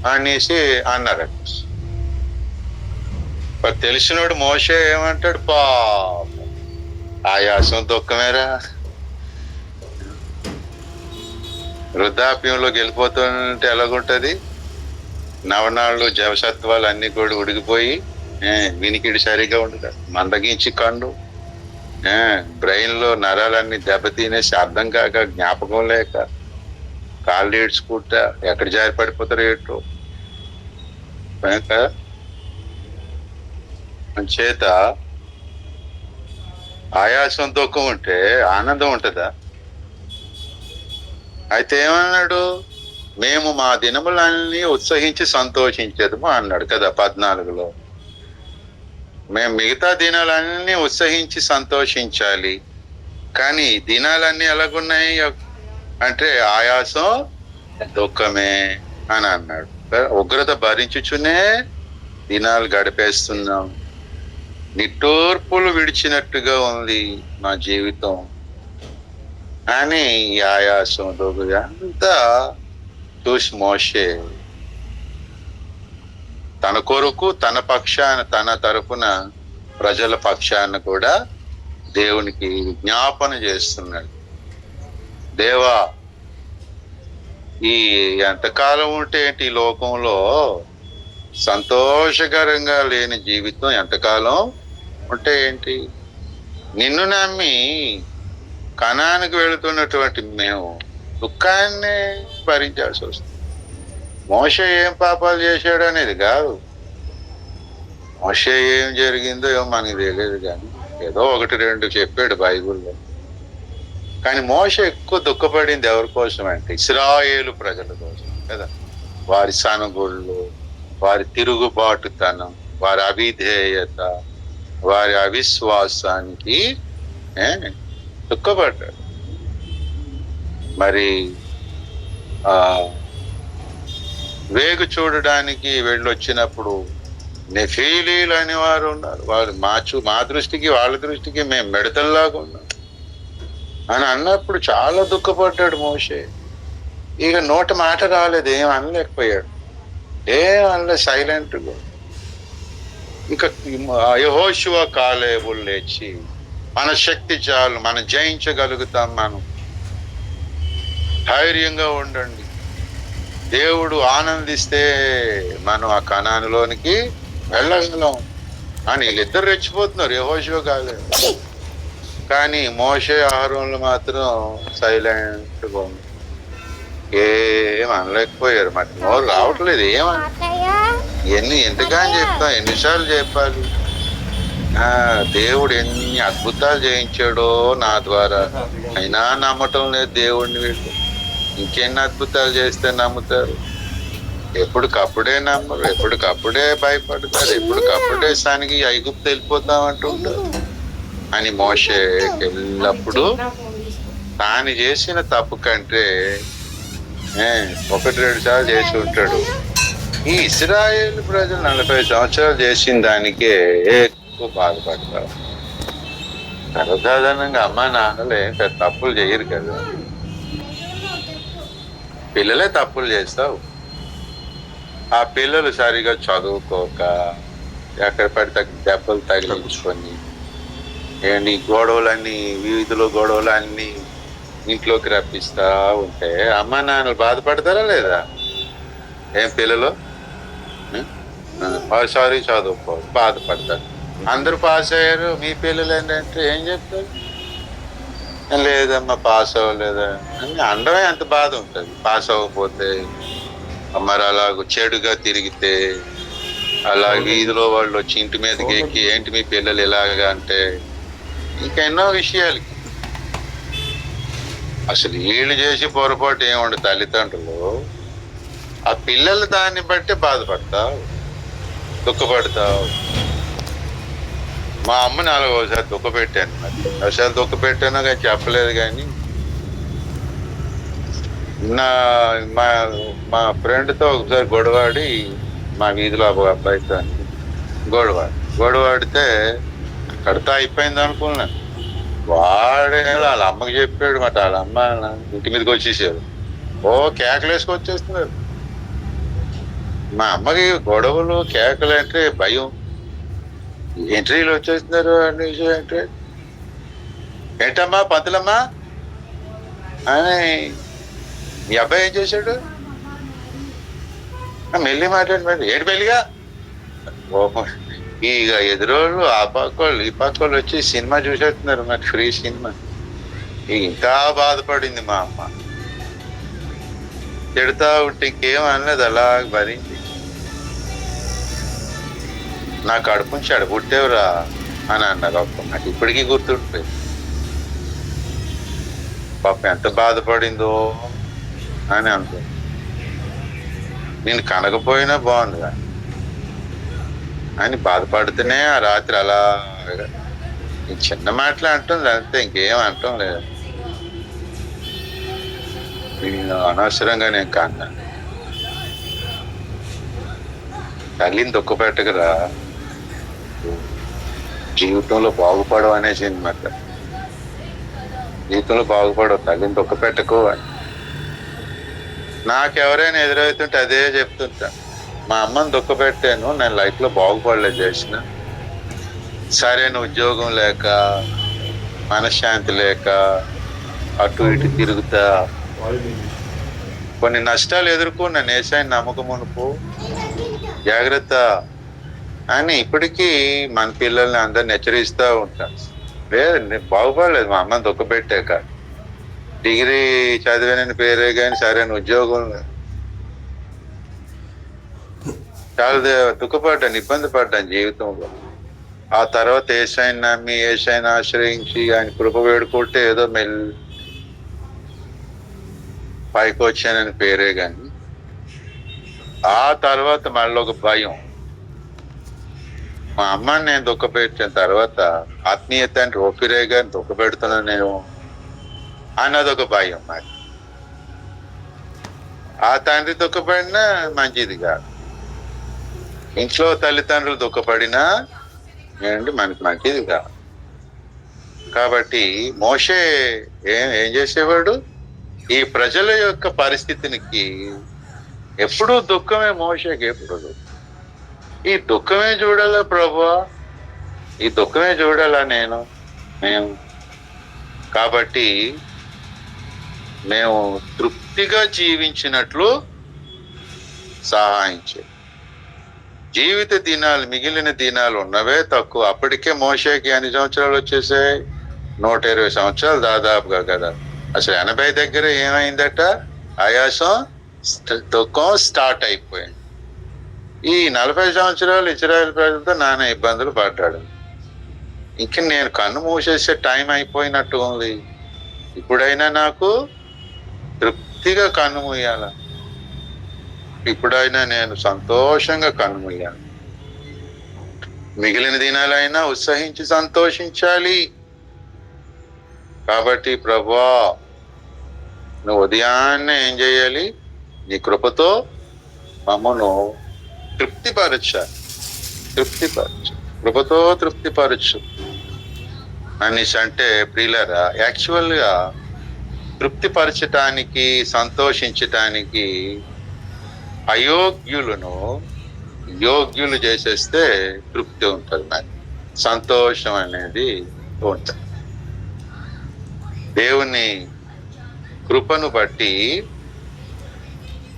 అనేసి అన్నారట. మరి తెలిసినోడు మోషే ఏమంటాడు? పాపం ఆయాసం దుఃఖమేరా. వృద్ధాప్యంలోకి వెళ్ళిపోతుంటే ఎలాగుంటది? నవనాళ్ళు జవసత్వాలు అన్ని కూడా ఉడికిపోయి వినికిడి సరిగా ఉండదు, మందగించి కండు, బ్రెయిన్ లో నరాలన్నీ దెబ్బతినేసి అర్థం కాక, జ్ఞాపకం లేక, కాళ్ళు ఈడ్చుకుంటా ఎక్కడ జారి పడిపోతారు ఏంటో. చేత ఆయాసం దుఃఖం ఉంటే ఆనందం ఉంటుందా? అయితే ఏమన్నాడు? మేము మా దినములన్నీ ఉత్సహించి సంతోషించేదము అన్నాడు కదా 14లో. మేము మిగతా దినాలన్నీ ఉత్సహించి సంతోషించాలి, కానీ దినాలన్నీ ఎలాగున్నాయి అంటే ఆయాసం దుఃఖమే అని అన్నాడు. ఉగ్రత భరించుచునే దినాలు గడిపేస్తున్నాం, నిట్టూర్పులు విడిచినట్టుగా ఉంది మా జీవితం అని ఈ ఆయాసం దుఃఖం అంతా చూసి మోషే తన కొరకు, తన పక్షాన, తన తరపున ప్రజల పక్షాన కూడా దేవునికి విజ్ఞాపన చేస్తున్నాడు. దేవా, ఈ ఎంతకాలం ఉంటే ఏంటి ఈ లోకంలో సంతోషకరంగా లేని జీవితం ఎంతకాలం ఉంటే ఏంటి? నిన్ను నమ్మి కనానికి వెళుతున్నటువంటి మేము దుఃఖాన్ని భరించాల్సి వస్తుంది. మోషే ఏం పాపాలు చేశాడు అనేది కాదు, మోషే ఏం జరిగిందో ఏమో మనకి తెలియదు, కానీ ఏదో 1-2 చెప్పాడు బైబిల్లో. కానీ మోషే ఎక్కువ దుఃఖపడింది ఎవరి కోసం అంటే ఇశ్రాయేలు ప్రజల కోసం కదా. వారి సనుగుళ్ళు, వారి తిరుగుబాటుతనం, వారి అవిధేయత, వారి అవిశ్వాసానికి దుఃఖపడ్డాడు. మరి వేగు చూడడానికి వెళ్ళొచ్చినప్పుడు నెఫీలీలు అనే వారు ఉన్నారు. వాళ్ళు మా దృష్టికి, వాళ్ళ దృష్టికి మేము మెడతల్లాగా ఉన్నాం అని అన్నప్పుడు చాలా దుఃఖపడ్డాడు మోషే. ఇక నోట మాట రాలేదు, ఏం అనలేకపోయాడు, ఏం అనలేదు, సైలెంట్గా. ఇంకా యెహోషువ కాలేబులు లేచి మన శక్తి చాలు, మనం జయించగలుగుతాం, మనం ధైర్యంగా ఉండండి, దేవుడు ఆనందిస్తే మనం ఆ కనానులోనికి వెళ్ళగలం అని వీళ్ళిద్దరు రెచ్చిపోతున్నారు, యెహోషువ కాలేబు. కానీ మోషే ఆహారంలో మాత్రం సైలెంట్గా ఉంది, ఏం అనలేకపోయారు. మరి నోరు రావట్లేదు, ఎంతగాని చెప్తాం, ఎన్నిసార్లు చెప్పాలి? దేవుడు ఎన్ని అద్భుతాలు చేయించాడో నా ద్వారా, అయినా నమ్మటం లేదు దేవుడిని. వీళ్ళు ఇంకెన్ని అద్భుతాలు చేస్తే నమ్ముతారు? ఎప్పటికప్పుడే నమ్మరు, ఎప్పటికప్పుడే భయపడతారు, ఎప్పటికప్పుడే సనికి ఐగుప్తు వెళ్ళిపోతామంటుంటారు అని మోషే ఎల్లప్పుడు తాను చేసిన తప్పు కంటే 1-2 సార్లు చేసి ఉంటాడు. ఈ ఇశ్రాయేలు ప్రజలు 40 సంవత్సరాలు చేసిన దానికే ఎక్కువ బాధపడతారు. సర్వసాధారణంగా అమ్మా నాన్నలే తప్పులు చేయరు కదా, పిల్లలే తప్పులు చేస్తావు. ఆ పిల్లలు సరిగా చదువుకోక, ఎక్కడ పడితే దెబ్బలు తగిలించుకొని ఏంటి గొడవలన్నీ, వీధిలో గొడవలన్నీ ఇంట్లోకి రప్పిస్తా ఉంటే అమ్మ నాన్నలు బాధపడతారా లేదా? ఏం పిల్లలు సారీ చదువుకో బాధపడతారు. అందరూ పాస్ అయ్యారు, మీ పిల్లలు ఏంటంటే ఏం చెప్తారు? లేదమ్మా పాస్ అవ్వలేదా అని అనడమే అంత బాధ ఉంటుంది. పాస్ అవ్వకపోతే మరి అలాగ చెడుగా తిరిగితే, అలా వీధిలో వాళ్ళు వచ్చి ఇంటి మీదకి ఎక్కి ఏంటి మీ పిల్లలు ఇలాగా అంటే ఇంకా ఎన్నో విషయాలకి అసలు వీళ్ళు చేసి పొరపాటు ఏముండదు. తల్లిదండ్రులు ఆ పిల్లలు దాన్ని బట్టి బాధపడతావు, దుఃఖపడతావు. మా అమ్మని అలాగ ఒకసారి దుఃఖపెట్టాను. మరి ఒకసారి దుఃఖపెట్టాను కానీ చెప్పలేదు. కానీ మా ఫ్రెండ్తో ఒకసారి గొడవాడి, మా వీధిలో అబ్బాయితో గొడవాడితే కడతా అయిపోయింది అనుకున్నాను. వాడే వాళ్ళ అమ్మకి చెప్పాడు. మాట వాళ్ళ అమ్మ ఇంటి మీదకి వచ్చేసారు. ఓ కేకలు వేసుకొచ్చేస్తున్నారు. మా అమ్మకి గొడవలు కేకలు అంటే భయం. ఎంట్రీలు వచ్చేస్తున్నారు అనే విషయం అంటే ఏంటమ్మా పంతులమ్మా అని మీ అబ్బాయి ఏం చేశాడు? మెల్లి మాట్లాడి ఏడు మెల్లిగా ఇక ఎదురోళ్ళు ఆ పక్కోళ్ళు ఈ పక్కోళ్ళు వచ్చి సినిమా చూసేస్తున్నారు. మరి ఫ్రీ సినిమా. ఇంకా బాధపడింది మా అమ్మ. తిడతా ఉంటే ఇంకేం అనలేదు, అలా భరించి. నా కడుపు నుంచి అడబుట్టేవరా అని అన్నారు. అప్పుడు నాకు ఇప్పటికీ గుర్తుంటుంది. పాప ఎంత బాధపడిందో అని అనుకో. నేను కనకపోయినా బాగుంది అని బాధపడితేనే ఆ రాత్రి అలా చిన్న మాటలు అంటుంది అంతే, ఇంకేం అంటాం లేదు. నేను అనవసరంగా నేను కన్నా. తల్లిని దుఃఖపెట్టకరా, జీవితంలో బాగుపడవు అనేసింది. మాట జీవితంలో బాగుపడవు, తల్లిని దుఃఖపెట్టకు అని. నాకెవరైనా ఎదురవుతుంటే అదే చెప్తుంటా. మా అమ్మని దుఃఖపెట్టాను, నేను లైఫ్లో బాగుపడలేదు చేసిన. సరైన ఉద్యోగం లేక, మనశ్శాంతి లేక, అటు ఇటు తిరుగుతా కొన్ని నష్టాలు ఎదుర్కొన్నాను. ఏసాయిని నమ్మకమునుపు జాగ్రత్త అని ఇప్పటికీ మన పిల్లల్ని అందరిని హెచ్చరిస్తూ ఉంటాను. లేదు బాగుపడలేదు మా అమ్మని దుఃఖపెట్టాక. డిగ్రీ చదివానని పేరే కానీ సరైన ఉద్యోగం చాలా దుఃఖపడ్డాను, ఇబ్బంది పడ్డాను జీవితంలో. ఆ తర్వాత ఏసాయిని నమ్మి ఏసాయిని ఆశ్రయించి ఆయన కృప వేడుకుంటే ఏదో పైకి వచ్చానని పేరే కానీ ఆ తర్వాత మళ్ళీ ఒక భయం. మా అమ్మని నేను దుఃఖపెట్టిన తర్వాత ఆత్మీయత అంటే ఒప్పిరే కానీ దుఃఖపెడుతున్నాను నేను అన్నదొక భయం నాకు. ఆ తండ్రి దుఃఖపడినా మంచిది కాదు, ఇంట్లో తల్లిదండ్రులు దుఃఖపడినా ఏంటి మనకి మంచిది కాదు. కాబట్టి మోషే ఏం చేసేవాడు? ఈ ప్రజల యొక్క పరిస్థితికి ఎప్పుడూ దుఃఖమే మోషేకి. ఎప్పుడు ఈ దుఃఖమే చూడాలా ప్రభువా, ఈ దుఃఖమే చూడాలా మేము. కాబట్టి మేము తృప్తిగా జీవించినట్లు సహాయం చేయి. జీవిత దినాలు, మిగిలిన దినాలు ఉన్నవే తక్కువ. అప్పటికే మోషేకి ఎన్ని సంవత్సరాలు వచ్చేసాయి? 120 సంవత్సరాలు దాదాపుగా కదా. అసలు 80 దగ్గర ఏమైందట? ఆయాసం, దుఃఖం స్టార్ట్ అయిపోయింది. ఈ 40 సంవత్సరాలు ఇజ్రాయెల్ ప్రజలతో నానా ఇబ్బందులు పడ్డాడు. ఇంక నేను కన్ను మూసేసే టైం అయిపోయినట్టు ఉంది. ఇప్పుడైనా నాకు తృప్తిగా కన్ను మూయాల, ఇప్పుడైనా నేను సంతోషంగా కన్ను మూయాలి. మిగిలిన దినాలైనా ఉత్సహించి సంతోషించాలి. కాబట్టి ప్రభువా నువ్వు ఉదయాన్నే ఏం చేయాలి? నీ కృపతో మమ్మను తృప్తిపరచాలి. కృపతో తృప్తిపరచు అనేసి అంటే ప్రియులారా, యాక్చువల్గా తృప్తిపరచటానికి, సంతోషించటానికి అయోగ్యులను యోగ్యులు చేసేస్తే తృప్తి ఉంటుంది, నాకు సంతోషం అనేది ఉంటుంది. దేవుని కృపను బట్టి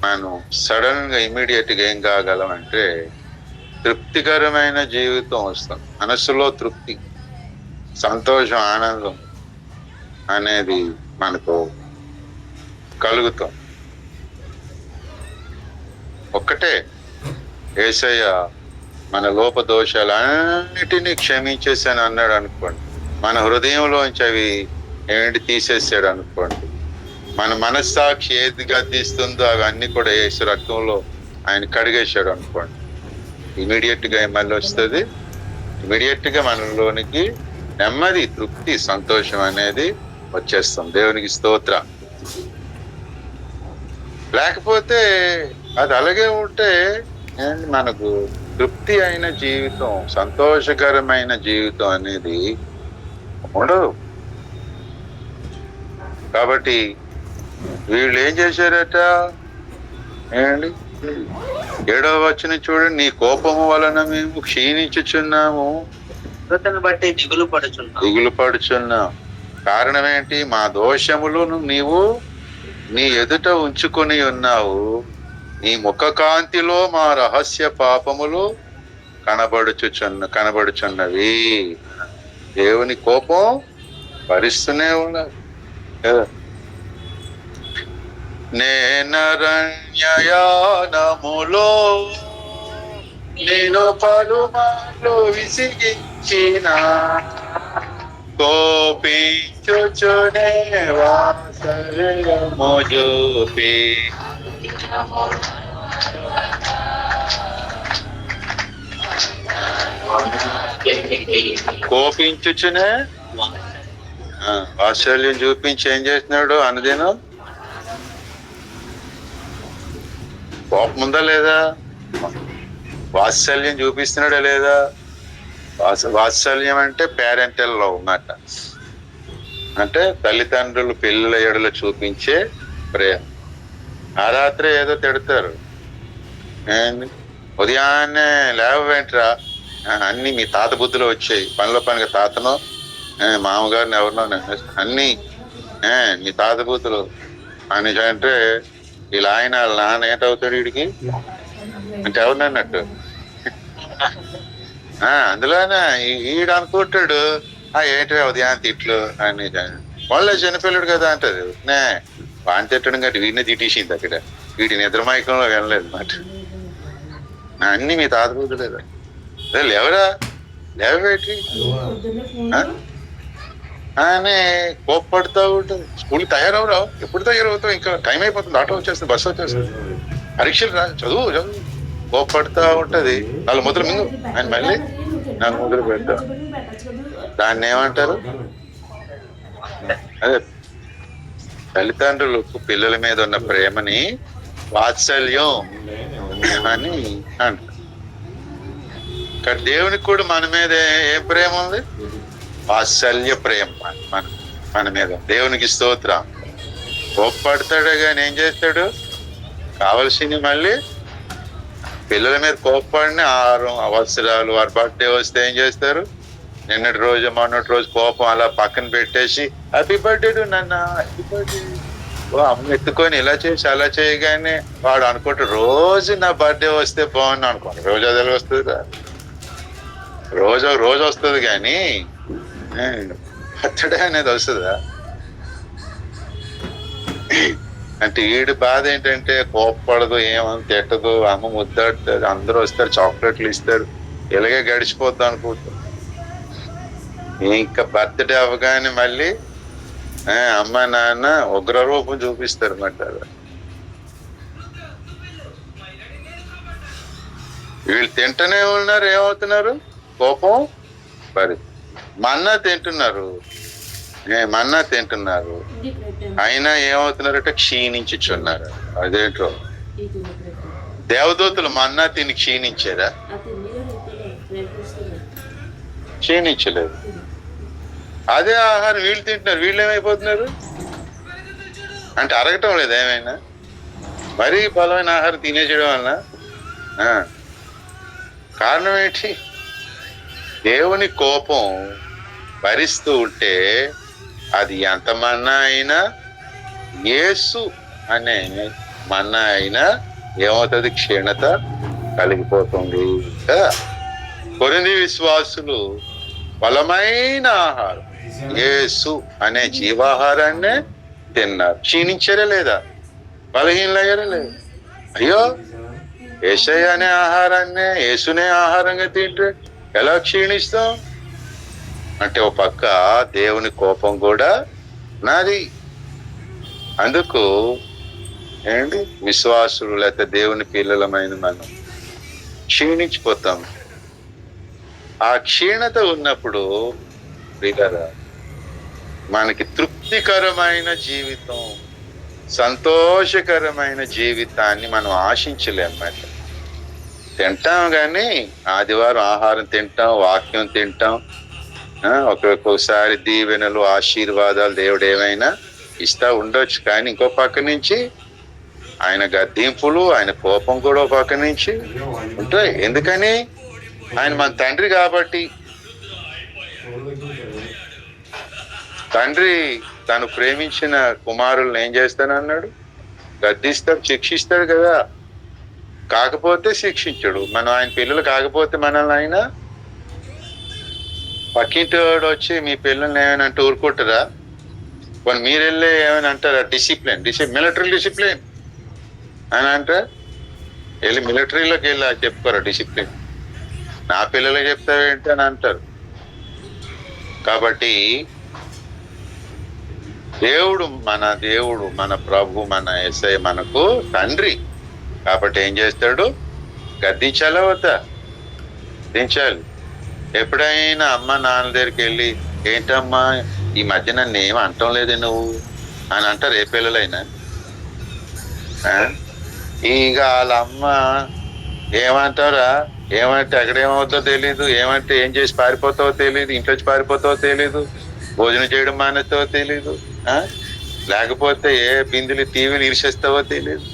మనం సడన్ గా ఇమీడియట్ గా ఏం కాగలం అంటే తృప్తికరమైన జీవితం వస్తుంది. మనసులో తృప్తి, సంతోషం, ఆనందం అనేది మనకు కలుగుతాం. ఒక్కటే, యేసయ్య మన లోపదోషాలన్నిటినీ క్షమించేసాను అన్నాడు అనుకోండి, మన హృదయంలోంచి అవి తీసేసాడు అనుకోండి, మన మనస్సాక్షి ఏది గద్దిస్తుందో అవన్నీ కూడా యేసు రక్తంలో ఆయన కడిగేశాడు అనుకోండి, ఇమీడియట్ గా మళ్ళీ వస్తుంది. ఇమీడియట్ గా మనలోనికి నెమ్మది, తృప్తి, సంతోషం అనేది వచ్చేస్తాం. దేవునికి స్తోత్రం. లేకపోతే అది అలాగే ఉంటే మనకు తృప్తి అయిన జీవితం, సంతోషకరమైన జీవితం అనేది ఉండదు. కాబట్టి వీళ్ళు ఏం చేశారట ఏంటి, 7వ వచనం చూడండి, నీ కోపము వలన మేము క్షీణించుచున్నాము, బట్టి దిగులు పడుచున్నాం. కారణం ఏంటి? మా దోషములను నీవు నీ ఎదుట ఉంచుకొని ఉన్నావు, నీ ముఖ కాంతిలో మా రహస్య పాపములు కనబడుచున్నవి. దేవుని కోపం భరిస్తూనే ఉన్నది కదా. నేనరణ్యయానములో నేను పలుమార్లు విసిగించిన, కోపించుచునే వాత్సల్యము చూపి, కోపించుచునే వాత్సల్యం చూపించి ఏం చేస్తున్నాడు? అనుదినం కోపం ఉందా లేదా? వాత్సల్యం చూపిస్తున్నాడా లేదా? వాత్సల్యం అంటే పేరెంటల్ లవ్ అన్నమాట. అంటే తల్లిదండ్రులు పిల్లల ఎడల చూపించే ప్రేమ. ఆ రాత్రి ఏదో తిడతారు, ఉదయాన్నే లేవేంట్రా, అన్ని మీ తాత బుద్ధులు వచ్చాయి, పనిలో పనిగా తాతను మామగారిని ఎవరినో అన్ని మీ తాత బుద్ధులు అని అంటే, ఇలా ఆయన వాళ్ళ నాన్న ఏంటవుతాడు వీడికి అంటే ఎవరినన్నట్టు. అందులోనే ఈడు అనుకుంటాడు, ఏంటి ఉదయాన్ని తిట్లు అని. వాళ్ళే చిన్నపిల్లడు కదా అంటది, వాడిని తిట్టడం కాబట్టి వీడిని తిట్టేసింది అక్కడ, వీడి నిద్రమైకంలో వెళ్ళలేదు అన్నమాట. అన్ని మీ తాత బుద్ధులేదా, లేవరా లేవబెట్టి అని కోప్పడుతూ ఉంటుంది. స్కూల్కి తయారవరావు, ఎప్పుడు తయారవుతావు, ఇంకా టైం అయిపోతుంది, ఆటో వచ్చేస్తుంది, బస్సు వచ్చేస్తుంది, పరీక్షలు రా, చదువు కోప్పడుతూ ఉంటది. వాళ్ళు మొదలు మింగు ఆయన మళ్ళీ నాకు మొదలు పెడతా. దాన్ని ఏమంటారు? అదే తల్లిదండ్రులకు పిల్లల మీద ఉన్న ప్రేమని వాత్సల్యం అని అంటారు. దేవునికి కూడా మన మీద ఏం ప్రేమ ఉంది? వాత్సల్య ప్రేమ మన మీద. దేవునికి స్తోత్రం. కోప్పడతాడు కానీ ఏం చేస్తాడు? కావలసింది మళ్ళీ పిల్లల మీద కోప్పడిని 6 అవసరాలు, వారి బర్త్డే వస్తే ఏం చేస్తారు? నిన్నటి రోజు మొన్నటి రోజు కోపం అలా పక్కన పెట్టేసి హ్యాపీ బర్త్డే నాన్న, హ్యాపీ బర్త్డే, అమ్మ ఎత్తుకొని ఇలా చేసి అలా చేయగానే వాడు అనుకుంటాడు రోజు నా బర్త్డే వస్తే బాగుంది అనుకోండి. రోజు అదే వస్తుంది కదా, రోజు వస్తుంది కానీ బర్త్డే అనేది వస్తుందా? అంటే వీడి బాధ ఏంటంటే కోప్పడదు, ఏమని తిట్టదు, అమ్మ ముద్దాడుతుంది, అందరూ వస్తారు, చాక్లెట్లు ఇస్తారు, ఇలాగే గడిచిపోద్దాం అనుకుంటారు. ఇంకా బర్త్డే అవగానే మళ్ళీ అమ్మ నాన్న ఉగ్రరూపం చూపిస్తారు అన్నమాట. వీళ్ళు తింటూనే ఉన్నారు, ఏమవుతున్నారు? కోపం మరి మన్నా తింటున్నారు అయినా ఏమవుతున్నారంటే క్షీణించుచున్నారు. అదేంటో దేవదూతలు మన్నా తిని క్షీణించారా? క్షీణించలేదు. అదే ఆహారం వీళ్ళు తింటున్నారు, వీళ్ళు ఏమైపోతున్నారు అంటే అరగటం లేదు ఏమైనా. మరీ బలమైన ఆహారం తినేసేయడం వలన కారణం ఏంటి? దేవుని కోపం భరిస్తూ ఉంటే అది ఎంత మన్నా అయినా, యేసు అనే మన్నా అయినా ఏమవుతుంది? క్షీణత కలిగిపోతుంది కదా. కొరింథీ విశ్వాసులు బలమైన ఆహారం యేసు అనే జీవాహారాన్నే తిన్నారు. క్షీణించారా లేదా? బలహీనయ్యారా లేదా? అయ్యో, యేసయ్య అనే ఆహారాన్నే, యేసునే ఆహారంగా తింటే ఎలా క్షీణిస్తాం? అంటే ఒక పక్క దేవుని కోపం కూడా నాది. అందుకు ఏంటి, విశ్వాసులు లేకపోతే దేవుని పిల్లలమైన మనం క్షీణించిపోతాం. ఆ క్షీణత ఉన్నప్పుడు ప్రియులారా, మనకి తృప్తికరమైన జీవితం, సంతోషకరమైన జీవితాన్ని మనం ఆశించలేమన్నమాట. తింటాం కానీ ఆదివారం ఆహారం తింటాం, వాక్యం తింటాం, ఒక్కొక్కసారి దీవెనలు, ఆశీర్వాదాలు దేవుడు ఏమైనా ఇస్తా ఉండొచ్చు. కానీ ఇంకో పక్క నుంచి ఆయన గద్దింపులు, ఆయన కోపం కూడా ఒక పక్క నుంచి ఉంటాయి. ఎందుకని? ఆయన మన తండ్రి కాబట్టి. తండ్రి తను ప్రేమించిన కుమారులను ఏం చేస్తానన్నాడు? గద్దిస్తాడు, శిక్షిస్తాడు కదా. కాకపోతే శిక్షించడు. మనం ఆయన పిల్లలు కాకపోతే మనల్ని ఆయన పక్కింటి వాడు వచ్చి మీ పిల్లల్ని ఏమైనా అంటే ఊరుకుంటారా? కొన్ని మీరు వెళ్ళి ఏమైనా అంటారా? డిసిప్లిన్, మిలిటరీ డిసిప్లిన్ అని అంటే వెళ్ళి మిలిటరీలోకి వెళ్ళి చెప్పుకోరా డిసిప్లిన్? నా పిల్లలకి చెప్తావేంటి అని అంటారు. కాబట్టి దేవుడు, మన ప్రభు, మన యేసయ్య మనకు తండ్రి కాబట్టి ఏం చేస్తాడు? గద్దించాలా వద్దా? గద్దించాలి. ఎప్పుడైనా అమ్మ నాన్న దగ్గరికి వెళ్ళి, ఏంటమ్మా ఈ మధ్య నన్ను ఏం అంటం లేదు నువ్వు అని అంటారు ఏ పిల్లలైనా? ఇక వాళ్ళ అమ్మ ఏమంటారా? ఏమంటే ఎక్కడేమవుతుందో తెలీదు, ఏమంటే ఏం చేసి పారిపోతావో తెలీదు, ఇంట్లో వచ్చి పారిపోతావో తెలీదు, భోజనం చేయడం మానేస్తావో తెలీదు, లేకపోతే ఏ బిందులు టీవీని ఇరిసేస్తావో తెలీదు.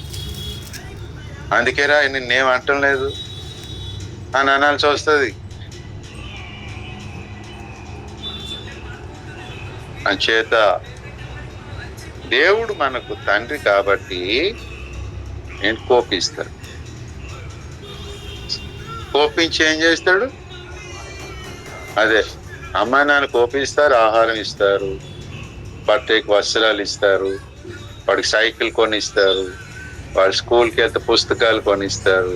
అందుకేరా నిన్నేం అంటం లేదు అని అనాల్సి వస్తుంది. అంచేత దేవుడు మనకు తండ్రి కాబట్టి నేను కోపిస్తాడు. కోపించి ఏం చేస్తాడు? అదే అమ్మ నాన్న కోపిస్తారు, ఆహారం ఇస్తారు, బర్త్డేకి వస్త్రాలు ఇస్తారు, వాడికి సైకిల్ కొనిస్తారు, వాడి స్కూల్కి వెళ్తే పుస్తకాలు కొనిస్తారు,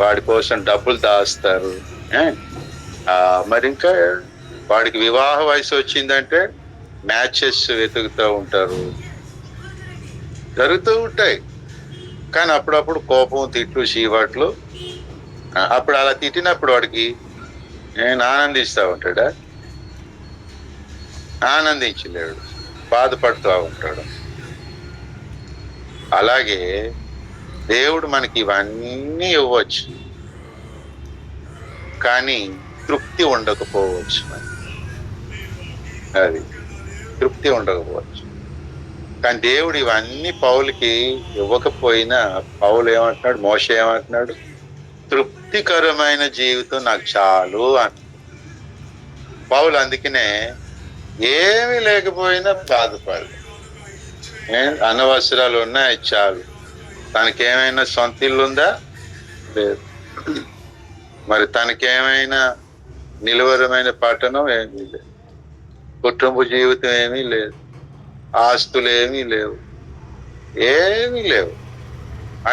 వాడి కోసం డబ్బులు దాస్తారు. మరి ఇంకా వాడికి వివాహ వయసు వచ్చిందంటే మ్యాచెస్ వెతుకుతూ ఉంటారు, జరుగుతూ ఉంటాయి. కానీ అప్పుడప్పుడు కోపం, తిట్లు, చీవాట్లు. అప్పుడు అలా తిట్టినప్పుడు వాడికి నేను ఆనందిస్తూ ఉంటాడా? ఆనందించలేడు, బాధపడుతూ ఉంటాడు. అలాగే దేవుడు మనకి ఇవన్నీ ఇవ్వచ్చు, కానీ తృప్తి ఉండకపోవచ్చు. అది తృప్తి ఉండకపోవచ్చు. కానీ దేవుడు ఇవన్నీ పౌలుకి ఇవ్వకపోయినా పౌలు ఏమంటున్నాడు? మోషే ఏమంటున్నాడు? తృప్తికరమైన జీవితం నాకు చాలు అని. పౌలు అందుకనే ఏమీ లేకపోయినా బాధపడదు. అనవసరాలు ఉన్నాయి చాలు. తనకేమైనా సొంత ఇల్లు ఉందా? లేదు. మరి తనకేమైనా నిలువరమైన పట్టణం ఏమీ లేదు, కుటుంబ జీవితం ఏమీ లేదు, ఆస్తులు ఏమీ లేవు, ఏమీ లేవు.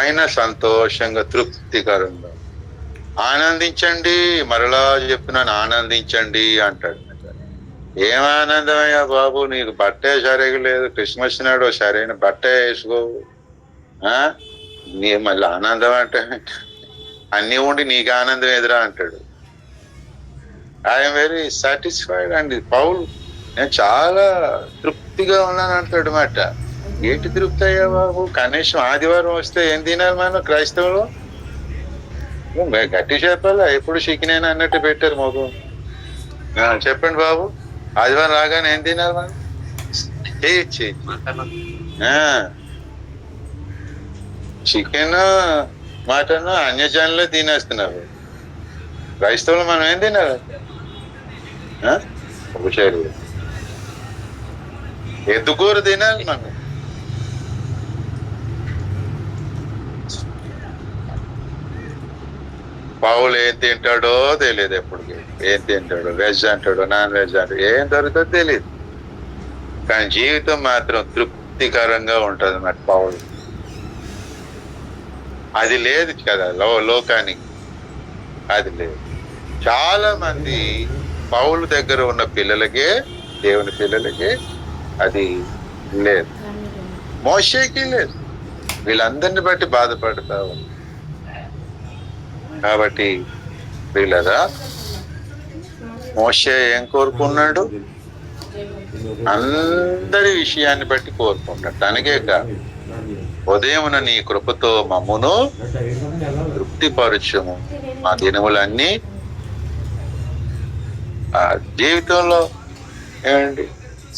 అయినా సంతోషంగా, తృప్తికరంగా ఆనందించండి. మరలా చెప్తున్నాను, ఆనందించండి అంటాడు. ఏం ఆనందమయ్యా బాబు, నీకు బట్టే సరిగా లేదు, క్రిస్మస్ నాడు సరైన బట్టే వేసుకోవు, నీ మళ్ళీ ఆనందం అంటే అన్నీ ఉండి నీకు ఆనందం ఎదురా అంటాడు. ఐఎమ్ వెరీ సాటిస్ఫైడ్ అండి. పౌల్ నేను చాలా తృప్తిగా ఉన్నాను అంటాడు మాట. ఏంటి తృప్తి అయ్యా బాబు? కనీసం ఆదివారం వస్తే ఏం తినాలి మనం క్రైస్తవులు? గట్టి చెప్పాలా? ఎప్పుడు చికెన్ అన్నట్టు పెట్టారు మొగం. చెప్పండి బాబు, ఆదివారం రాగానే ఏం తినాలి మనం? చికెన్, మటన్ అన్యజనులే తినేస్తున్నారు. క్రైస్తవులు మనం ఏం తినాలి? ఒక శరీరం ఎద్దుకూర తినాలి మనం. పౌలు ఏం తింటాడో తెలియదు, ఎప్పటికి ఏం తింటాడో, వెజ్ అంటాడో నాన్ వెజ్ అంటాడు, ఏం దొరుకుతుందో తెలియదు. కానీ జీవితం మాత్రం తృప్తికరంగా ఉంటుంది మరి పౌలు. అది లేదు కదా లోకానికి, అది లేదు. చాలా మంది పౌలు దగ్గర ఉన్న పిల్లలకే, దేవుని పిల్లలకే అది లేదు, మోషేకి లేదు. వీళ్ళందరిని బట్టి బాధపడతా ఉంది. కాబట్టి వీళ్ళదా మోషే ఏం కోరుకున్నాడు? అందరి విషయాన్ని బట్టి కోరుకుంటాడు. తనకే కాదు, ఉదయమున నీ కృపతో మమ్మును తృప్తిపరచుము, మా దినములన్నీ. ఆ జీవితంలో ఏమండి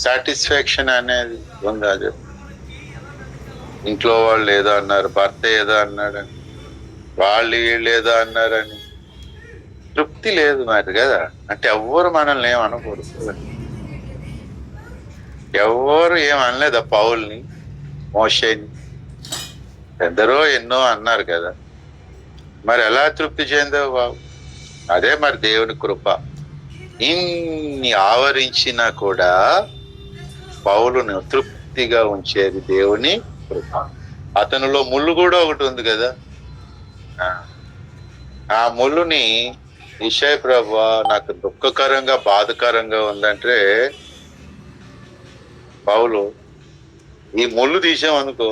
సాటిస్ఫాక్షన్ అనేది ఉందా? ఇంట్లో వాళ్ళు ఏదో అన్నారు, భర్త ఏదో అన్నాడని, వాళ్ళు వీళ్ళు ఏదో అన్నారని తృప్తి లేదు మరి కదా. అంటే ఎవ్వరు మనల్ని ఏమనకూడదు, ఎవ్వరు ఏమనలేదా పౌల్ని, మోషేని? ఎందరో ఎన్నో అన్నారు కదా, మరి ఎలా తృప్తి చెందావు బాబు? అదే మరి దేవుని కృప. ఇన్ని ఆవరించినా కూడా పౌలును తృప్తిగా ఉంచేది దేవుని కృప. అతనిలో ముళ్ళు కూడా ఒకటి ఉంది కదా, ఆ ముళ్ళుని ఇషయ్ ప్రభువా నాకు దుఃఖకరంగా బాధకరంగా ఉందంటే, పౌలు ఈ ముళ్ళు తీసామనుకో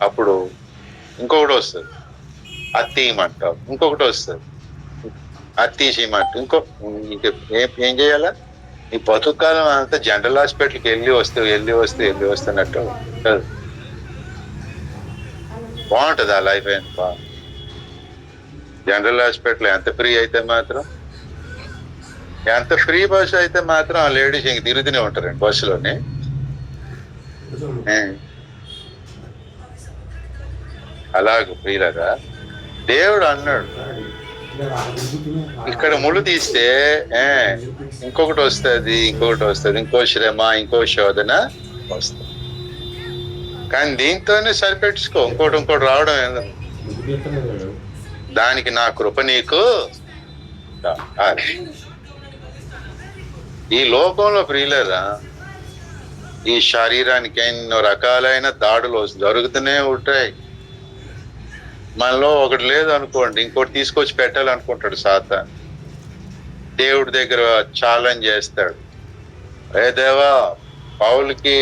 అప్పుడు ఇంకొకటి వస్తుంది, అది తీయమంటావు, ఇంకొకటి వస్తుంది, అది తీసేయమంట, ఏం చేయాలా? ఈ బతుకాలం అంతా జనరల్ హాస్పిటల్కి వెళ్ళి వస్తున్నట్టు బాగుంటుంది ఆ లైఫ్. అయిన జనరల్ హాస్పిటల్ ఎంత ఫ్రీ అయితే మాత్రం, ఎంత ఫ్రీ బస్సు అయితే మాత్రం ఆ లేడీస్ ఇంక తిరుగుతూనే ఉంటారండి బస్సులోనే. అలాగే ఫ్రీలాగా దేవుడు అన్నాడు, ఇక్కడ ముళ్ళు తీస్తే ఇంకొకటి వస్తుంది, ఇంకో శ్రమ, ఇంకో శోధన వస్తుంది. కానీ దీంతోనే సరిపెట్టుకో, ఇంకోటి రావడం ఎందుకు? దానికి నా కృప నీకు. ఈ లోకంలో ప్రియులరా, ఈ శరీరానికి ఎన్నో రకాలైన దాడులు జరుగుతూనే ఉంటాయి. మనలో ఒకటి లేదు అనుకోండి, ఇంకోటి తీసుకొచ్చి పెట్టాలనుకుంటాడు సాతాను. దేవుడి దగ్గర ఛాలెంజ్ చేస్తాడు, ఏ దేవా పౌలుకి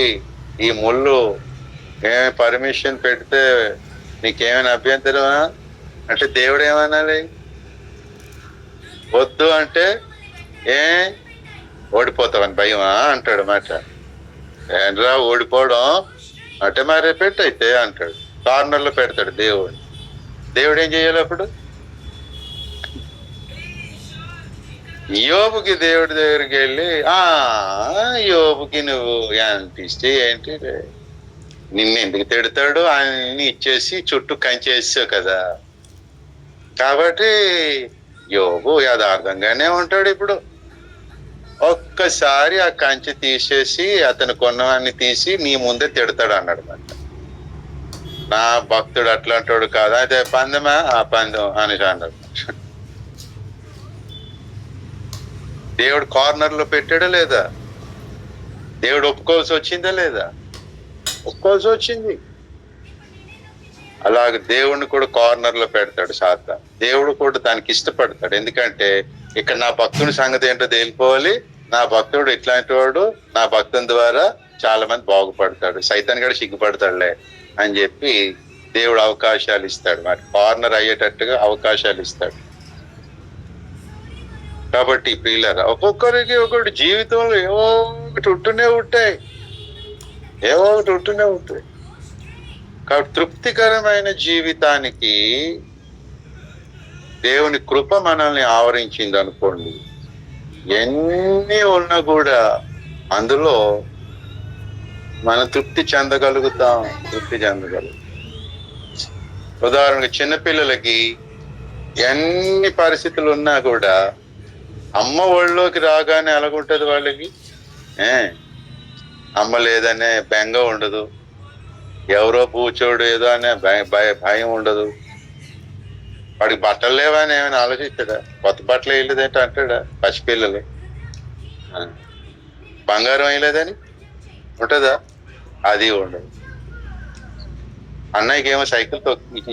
ఈ ముళ్ళు పర్మిషన్ పెడితే నీకేమైనా అభ్యంతరమా అంటే, దేవుడు ఏమనాలి? వద్దు అంటే ఓడిపోతావని భయమా అంటాడు మాట. ఏంట్రా ఓడిపోవడం అంటే మరి పెట్టయితే అంటాడు, కార్నర్లో పెడతాడు దేవుడిని. దేవుడు ఏం చేయాలి అప్పుడు? యోబుకి దేవుడి దగ్గరికి వెళ్ళి, యోబుకి నువ్వు ఎంత ఇస్తే ఏంటి, నిన్ను ఎందుకు తిడతాడు, అన్ని ఇచ్చేసి చుట్టూ కంచేసావు కదా, కాబట్టి యోబు యథార్థంగానే ఉంటాడు. ఇప్పుడు ఒక్కసారి ఆ కంచె తీసేసి అతను కొన్నవాన్ని తీసి నీ ముందే తిడతాడు అన్నాడు మాట. నా భక్తుడు అట్లాంటాడు కాదా, అయితే పందెమా, ఆ పందెం అని అన్నాడు. దేవుడు కార్నర్ లో పెట్టాడా లేదా? దేవుడు ఒప్పుకోవాల్సి వచ్చిందా లేదా? ఒప్పుకోవాల్సి వచ్చింది. అలాగే దేవుడిని కూడా కార్నర్ లో పెడతాడు సాతాను. దేవుడు కూడా దానికి ఇష్టపడతాడు, ఎందుకంటే ఇక్కడ నా భక్తుని సంగతి ఏంటో తేలిపోవాలి, నా భక్తుడు ఇట్లాంటి వాడు, నా భక్తుని ద్వారా చాలా మంది బాగుపడతాడు, సైతాన్ కూడా సిగ్గుపడతాడులే అని చెప్పి దేవుడు అవకాశాలు ఇస్తాడు, మరి కార్నర్ అయ్యేటట్టుగా అవకాశాలు ఇస్తాడు. కాబట్టి ప్రియులారా, ఒక్కొక్కరికి ఒకటి జీవితంలో ఏవో ఒకటి ఉంటూనే ఉంటాయి. కాబట్టి తృప్తికరమైన జీవితానికి దేవుని కృప మనల్ని ఆవరించింది అనుకోండి, ఎన్ని ఉన్నా కూడా అందులో మనం తృప్తి చెందగలుగుతాం. ఉదాహరణకి చిన్నపిల్లలకి ఎన్ని పరిస్థితులు ఉన్నా కూడా అమ్మ ఒళ్ళోకి రాగానే ఎలాగుంటది వాళ్ళకి? ఏ అమ్మ లేదనే బెంగ ఉండదు, ఎవరో పూచోడు ఏదో అనే భయం ఉండదు. వాడికి బట్టలు లేవా అని ఏమైనా ఆలోచిస్తాడా? కొత్త బట్టలు వేయలేదంటే అంటాడా? పసిపిల్లలు బంగారం వేయలేదని ఉంటుందా? అది ఉండదు. అన్నయ్యకి ఏమో సైకిల్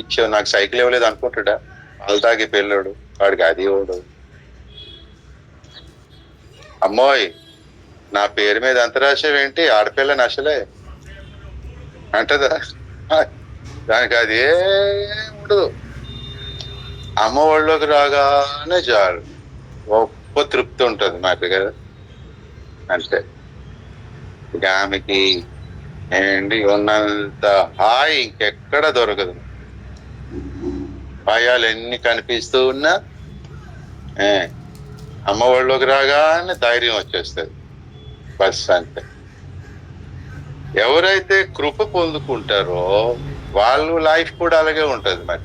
ఇచ్చావు, నాకు సైకిల్ ఇవ్వలేదు అనుకుంటాడా? పాలు తాగి పెళ్ళాడు, వాడికి అది ఉండదు. అమ్మోయ్ నా పేరు మీద ఎంత రాసేవేంటి, ఆడపిల్ల నశలే అంటదా? దానికి అది ఉండదు. అమ్మ ఒళ్ళోకి రాగానే చాలు గొప్ప తృప్తి ఉంటుంది నాకు కదా. అంటే ఇక ఆమెకి ఏంటి ఉన్నంత హాయి ఇంకెక్కడ దొరకదు. భయాలు ఎన్ని కనిపిస్తూ ఉన్నా అమ్మ ఒళ్ళోకి రాగానే ధైర్యం వచ్చేస్తుంది. బస్ అంతే. ఎవరైతే కృప పొందుకుంటారో వాళ్ళు లైఫ్ కూడా అలాగే ఉంటది. మరి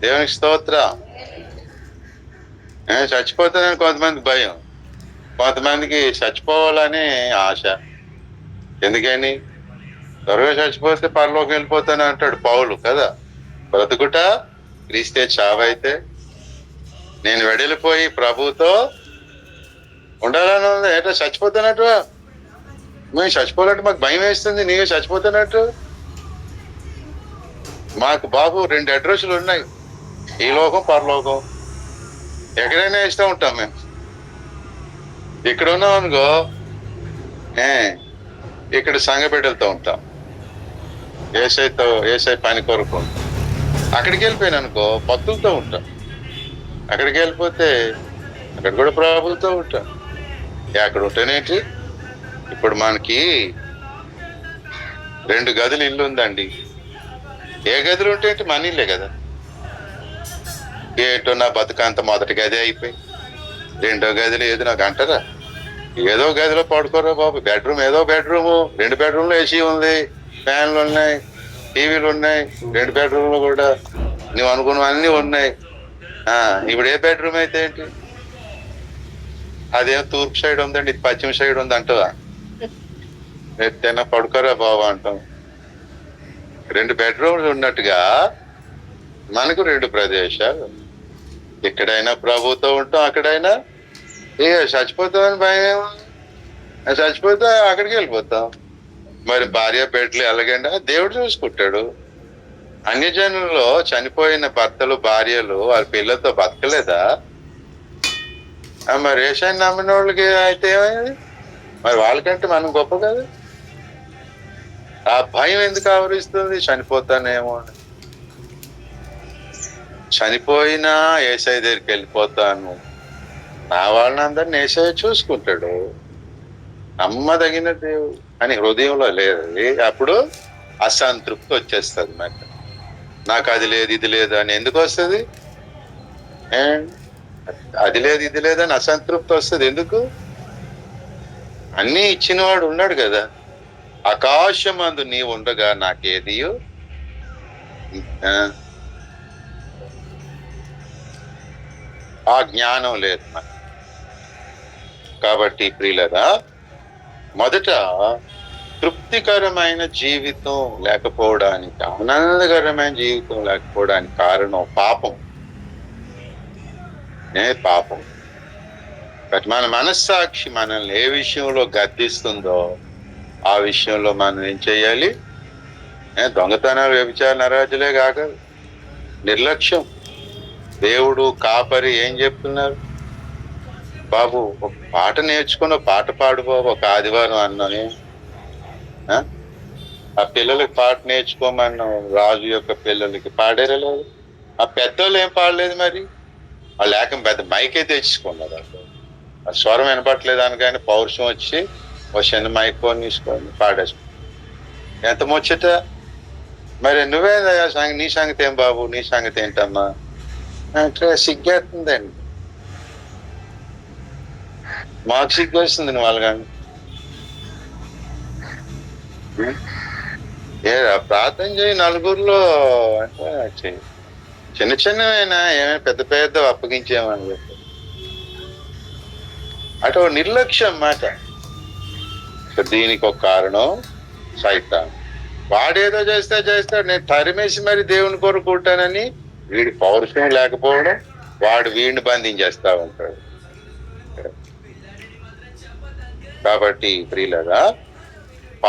దేవునికి స్తోత్రం. చచ్చిపోతానని కొంతమంది భయం, కొంతమందికి చచ్చిపోవాలని ఆశ. ఎందుకని? త్వరగా చచ్చిపోతే పరలోకి వెళ్ళిపోతాను అంటాడు పౌలు కదా. బ్రతుకుట క్రీస్తే చావైతే నేను వెడలిపోయి ప్రభుతో ఉండాలని ఉంది. ఏటో చచ్చిపోతానట్టు, మేము చచ్చిపోవాలంటే మాకు భయం వేస్తుంది. నీవే చచ్చిపోతానట్టు. మాకు బాబు 2 అడ్రస్లు ఉన్నాయి, ఈ లోకం పరలోకం. ఎక్కడైనా ఇస్తూ ఉంటాం మేము. ఇక్కడ ఉన్నాం అనుకో, ఇక్కడ సంఘ బిడ్డలతో ఉంటాం, ఏసై పని కొరకు ఉంటాం. అక్కడికి వెళ్ళిపోయాను అనుకో, భక్తులతో ఉంటాం. అక్కడికి వెళ్ళిపోతే అక్కడ కూడా ప్రభులతో ఉంటాం. అక్కడ ఉంటేనేంటి? ఇప్పుడు మనకి 2 గదులు ఇల్లు ఉందండి. ఏ గదులు ఉంటే మన ఇల్లే కదా. ఏటో నా బతుకంత మొదటి గది అయిపోయి 2వ గదిలో ఏది నాకు అంటారా? ఏదో గదిలో పడుకోరా బాబు. బెడ్రూమ్ ఏదో బెడ్రూము, 2 బెడ్రూమ్లో ఏసీ ఉంది, ఫ్యాన్లు ఉన్నాయి, టీవీలు ఉన్నాయి. 2 బెడ్రూమ్లు కూడా నువ్వు అనుకున్నవన్నీ ఉన్నాయి. ఇప్పుడు ఏ బెడ్రూమ్ అయితే ఏంటి? అదేం తూర్పు సైడ్ ఉందండి, ఇది పశ్చిమ సైడ్ ఉంది అంటదా? ఎత్తైనా పడుకోరా బాబు అంటాం. 2 బెడ్రూమ్లు ఉన్నట్టుగా మనకు 2 ప్రదేశాలు. ఎక్కడైనా ప్రభుతో ఉంటాం, అక్కడైనా చచ్చిపోతామని భయం ఏమో. చచ్చిపోతే అక్కడికి వెళ్ళిపోతాం. మరి భార్య బిడ్డలు ఎలాగండి? దేవుడు చూసుకుంటాడు. అన్యజనుల్లో చనిపోయిన భర్తలు భార్యలు వాళ్ళ పిల్లలతో బతకలేదా? మరి రేషన్ నమ్మిన వాళ్ళకి అయితే ఏమైంది? మరి వాళ్ళకంటే మనం గొప్ప కదా. ఆ భయం ఎందుకు ఆవరిస్తుంది? చనిపోతానేమో అని. చనిపోయినా ఏసై దగ్గరికి వెళ్ళిపోతాను, నా వాళ్ళని అందరిని ఏసై చూసుకుంటాడు, నమ్మదగిన దేవుడు అని హృదయంలో లేదు. అప్పుడు అసంతృప్తి వచ్చేస్తుంది. నాకు అది లేదు ఇది లేదు అని ఎందుకు వస్తుంది? అది లేదు ఇది లేదని అసంతృప్తి వస్తుంది. ఎందుకు? అన్నీ ఇచ్చినవాడు ఉన్నాడు కదా. ఆకాశమందు నీ ఉండగా నాకేది ఆ జ్ఞానం లేదు మనకి. కాబట్టి ప్రియులరా, మొదట తృప్తికరమైన జీవితం లేకపోవడానికి, ఆనందకరమైన జీవితం లేకపోవడానికి కారణం పాపం. పాపం. మన మనస్సాక్షి మనల్ని ఏ విషయంలో గద్దిస్తుందో ఆ విషయంలో మనం ఏం చేయాలి? దొంగతనాలు, వ్యభిచార, నరాజులే కాక నిర్లక్ష్యం. దేవుడు కాపరి ఏం చెప్తున్నారు? బాబు ఒక పాట నేర్చుకుని పాట పాడు బాబు, ఒక ఆదివారం అన్నని. ఆ పిల్లలకి పాట నేర్చుకోమన్నాం, రాజు యొక్క పిల్లలకి పాడేరలేదు. ఆ పెద్దోళ్ళు ఏం పాడలేదు. మరి వాళ్ళు ఏకం పెద్ద మైకే తెచ్చుకున్నారు. ఆ స్వరం వినపట్లేదు అనగానే పౌరుషం వచ్చి ఒక చిన్న మైక్ ఫోన్ తీసుకొని పాడేసుకో. ఎంత ముచ్చట. మరి నువ్వే నీ సంగతి ఏం బాబు, నీ సంగతి ఏంటమ్మా అంటే సిగ్గేస్తుందండి. మాకు సిగ్గు వస్తుంది నువ్వు వాళ్ళగాని. ప్రార్థన చేయి నలుగురిలో అంటే చిన్న చిన్నవైనా ఏమైనా పెద్ద పెద్ద అప్పగించేమని చెప్పి అటు నిర్లక్ష్యం మాట. దీనికి ఒక కారణం సైతాన్. వాడేదో చేస్తాడు, నేను తరిమేసి మరి దేవుని కొరకు ఉంటానని వీడి పౌరుషం లేకపోవడం, వాడు వీడిని బంధించేస్తా ఉంటాడు. కాబట్టి ప్రియులరా,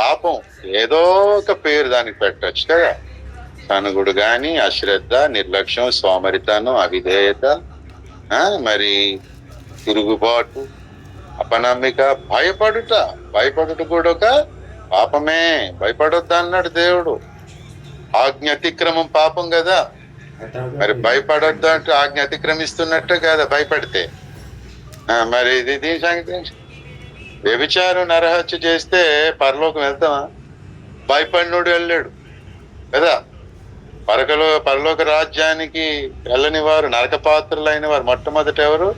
పాపం ఏదో ఒక పేరు దానికి పెట్టచ్చు కదా. సనుగుడు గాని, అశ్రద్ధ, నిర్లక్ష్యం, సోమరితనం, అవిధేయత, మరి తిరుగుబాటు, అపనమ్మిక, భయపడుట కూడా ఒక పాపమే. భయపడొద్దు అన్నాడు దేవుడు. ఆజ్ఞ అతిక్రమం పాపం కదా. మరి భయపడొద్దు అంటే ఆజ్ఞ అతిక్రమిస్తున్నట్టు కదా భయపడితే. మరి ఇది దీని సంగతి. వ్యభిచారం, నరహత్య చేస్తే పరలోకం వెళ్తామా? భయపడినోడు వెళ్ళాడు కదా. పరలోక రాజ్యానికి వెళ్ళని వారు, నరక పాత్రులైన వారు మొట్టమొదట ఎవరు?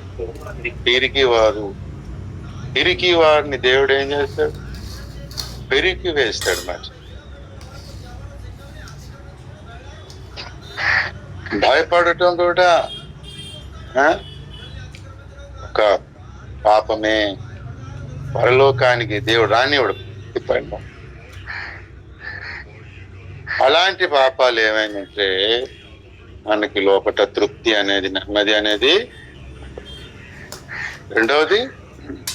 పిరికి వారిని దేవుడు ఏం చేస్తాడు? పెరికి వేస్తాడు. మంచి భయపడటం కూడా ఒక పాపమే. పరలోకానికి దేవుడు రానివాడు. అలాంటి పాపాలు ఏమైందంటే మనకి లోపల తృప్తి అనేది, నెమ్మది అనేది. రెండవది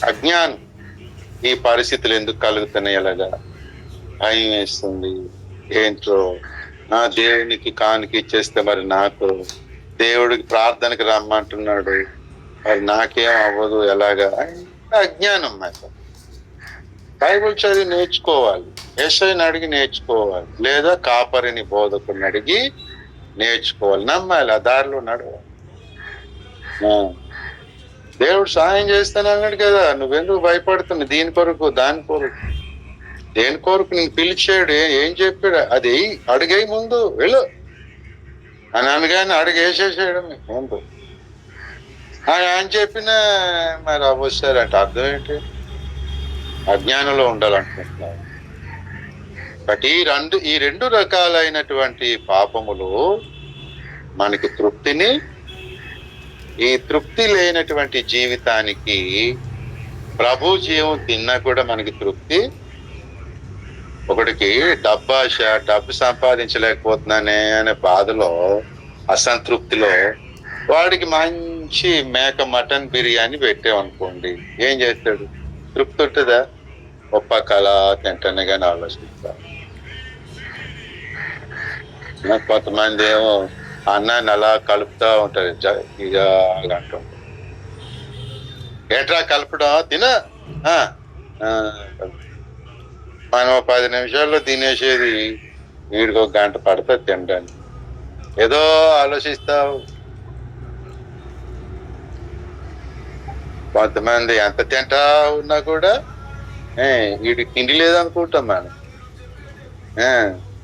అజ్ఞానం. ఈ పరిస్థితులు ఎందుకు కలుగుతున్నాయి? ఎలాగా భయం వేస్తుంది. ఏంటో నా దేవునికి కానుక ఇచ్చేస్తే మరి నాకు దేవుడికి ప్రార్థనకి రమ్మంటున్నాడు, మరి నాకేం అవ్వదు ఎలాగా? అజ్ఞానం. మరి బైబిల్ చదివి నేర్చుకోవాలి, యేసయ్యని అడిగి నేర్చుకోవాలి, లేదా కాపరిని బోధకుని అడిగి నేర్చుకోవాలి, నమ్మాలి, ఆ దారిలో నడవాలి. దేవుడు సహాయం చేస్తాను అన్నాడు కదా. నువ్వెందుకు భయపడుతున్నావు? దీని కొరకు, దాని కొరకు, దేని కొరకు నేను పిలిచాడు, ఏం చెప్పాడు? అది అడిగే ముందు వెళ్ళు అని అనగానే అడిగేసేసాడు ముందు. ఆయన చెప్పిన మరి అవ్వసారంటే అర్థం ఏంటి? అజ్ఞానంలో ఉండాలనుకుంటున్నాను. బట్ ఈ రెండు రకాలైనటువంటి పాపములు మనకి తృప్తిని, ఈ తృప్తి లేనటువంటి జీవితానికి ప్రభు జీవం తిన్నా కూడా మనకి తృప్తి. ఒకటికి డబ్బాశ, డబ్బు సంపాదించలేకపోతున్నానే అనే బాధలో, అసంతృప్తిలో వాడికి మంచి మేక మటన్ బిర్యానీ పెట్టామనుకోండి, ఏం చేస్తాడు? తృప్తి ఉంటుందా? గొప్ప కళ తింటనే కానీ ఆలోచిస్తా. కొంతమంది ఏమో అన్నాన్ని అలా కలుపుతా ఉంటారు, ఇక అంటాం. ఏట్రా కలపడం? తినా. మనం 10 నిమిషాల్లో తినేసేది వీడికి 1 గంట పడుతుంది తినడానికి. ఏదో ఆలోచిస్తావు. కొంతమంది ఎంత తింటా ఉన్నా కూడా వీడికి తిండి లేదనుకుంటాం. మనం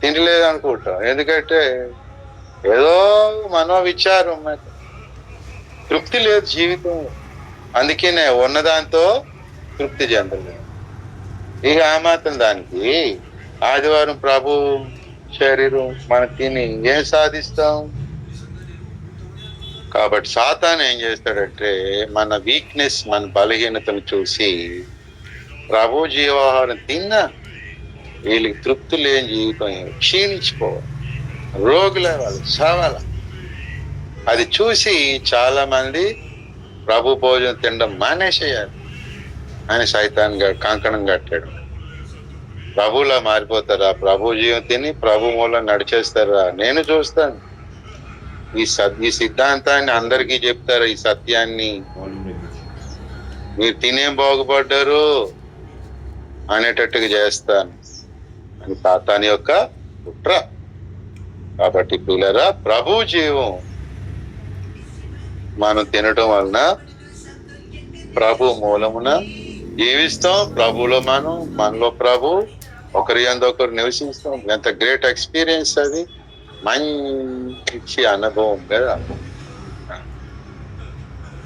తిండి లేదనుకుంటాం. ఎందుకంటే ఏదో మనోవిచారం, తృప్తి లేదు జీవితం. అందుకనే ఉన్నదాంతో తృప్తి చెందలేదు. ఇక ఆ మాత్రం దానికి ఆదివారం ప్రభు శరీరం మనం తిని ఏం సాధిస్తాం? కాబట్టి సాతాను ఏం చేస్తాడంటే మన వీక్నెస్, మన బలహీనతను చూసి ప్రభు జీవాహారం తిన్నా వీళ్ళకి తృప్తి లేని జీవితం, క్షీణించిపోవాలి, రోగులే, వాళ్ళు చావాల. అది చూసి చాలా మంది ప్రభు భోజనం తినడం మానేసేయాలి అని సైతాన్ కంకణం కట్టాడు. ప్రభులా మారిపోతారా? ప్రభు జీవం తిని ప్రభు మూలం నడిచేస్తారా? నేను చూస్తాను. ఈ సిద్ధాంతాన్ని అందరికీ చెప్తారా? ఈ సత్యాన్ని మీరు తినేం బాగుపడ్డారు అనేటట్టుగా చేస్తాను అని సాతాను యొక్క కుట్ర. కాబట్టి పిల్లరా, ప్రభు జీవం మనం తినటం వలన ప్రభు మూలమున జీవిస్తాం. ప్రభులో మనలో ప్రభు, ఒకరి అందొకరు నివసిస్తాం. ఎంత గ్రేట్ ఎక్స్పీరియన్స్ అది, మంచి అనుభవం కదా.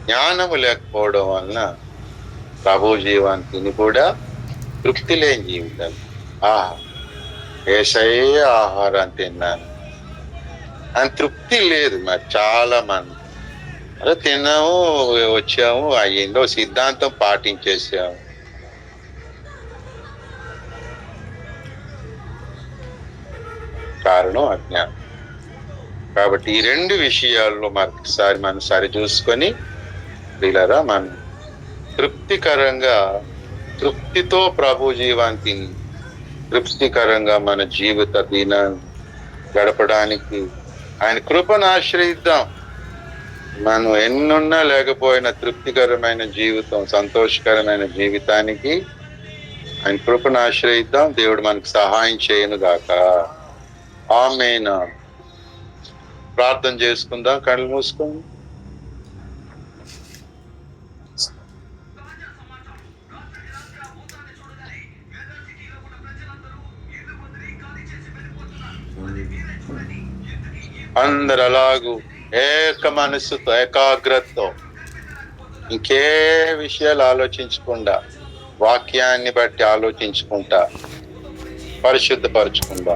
జ్ఞానము లేకపోవడం వలన ప్రభు జీవాన్ని తిని కూడా తృప్తి లేని జీవితాలు. యేసయ్య ఆహారాన్ని తిన్నాను, అని తృప్తి లేదు మరి చాలా మంది. అదే తిన్నాము, వచ్చాము, అయ్యిందో సిద్ధాంతం పాటించేసాము. కారణం అజ్ఞానం. కాబట్టి ఈ రెండు విషయాల్లో మరొకసారి మనం సరి చూసుకొని వీళ్ళరా మనం తృప్తితో ప్రభు జీవాన్ని తృప్తికరంగా మన జీవిత దినాన్ని గడపడానికి ఆయన కృపను ఆశ్రయిద్దాం. మనం ఎన్నున్నా లేకపోయినా తృప్తికరమైన జీవితం, సంతోషకరమైన జీవితానికి ఆయన కృపను ఆశ్రయిద్దాం. దేవుడు మనకు సహాయం చేయను గాక. ఆమేన్. ప్రార్థన చేసుకుందాం, కళ్ళు మూసుకుందాం. అందరు అలాగూ ఏక మనస్సుతో, ఏకాగ్రతతో, ఇంకే విషయాలు ఆలోచించకుండా, వాక్యాన్ని బట్టి ఆలోచించుకుంటా, పరిశుద్ధపరచుకుంటా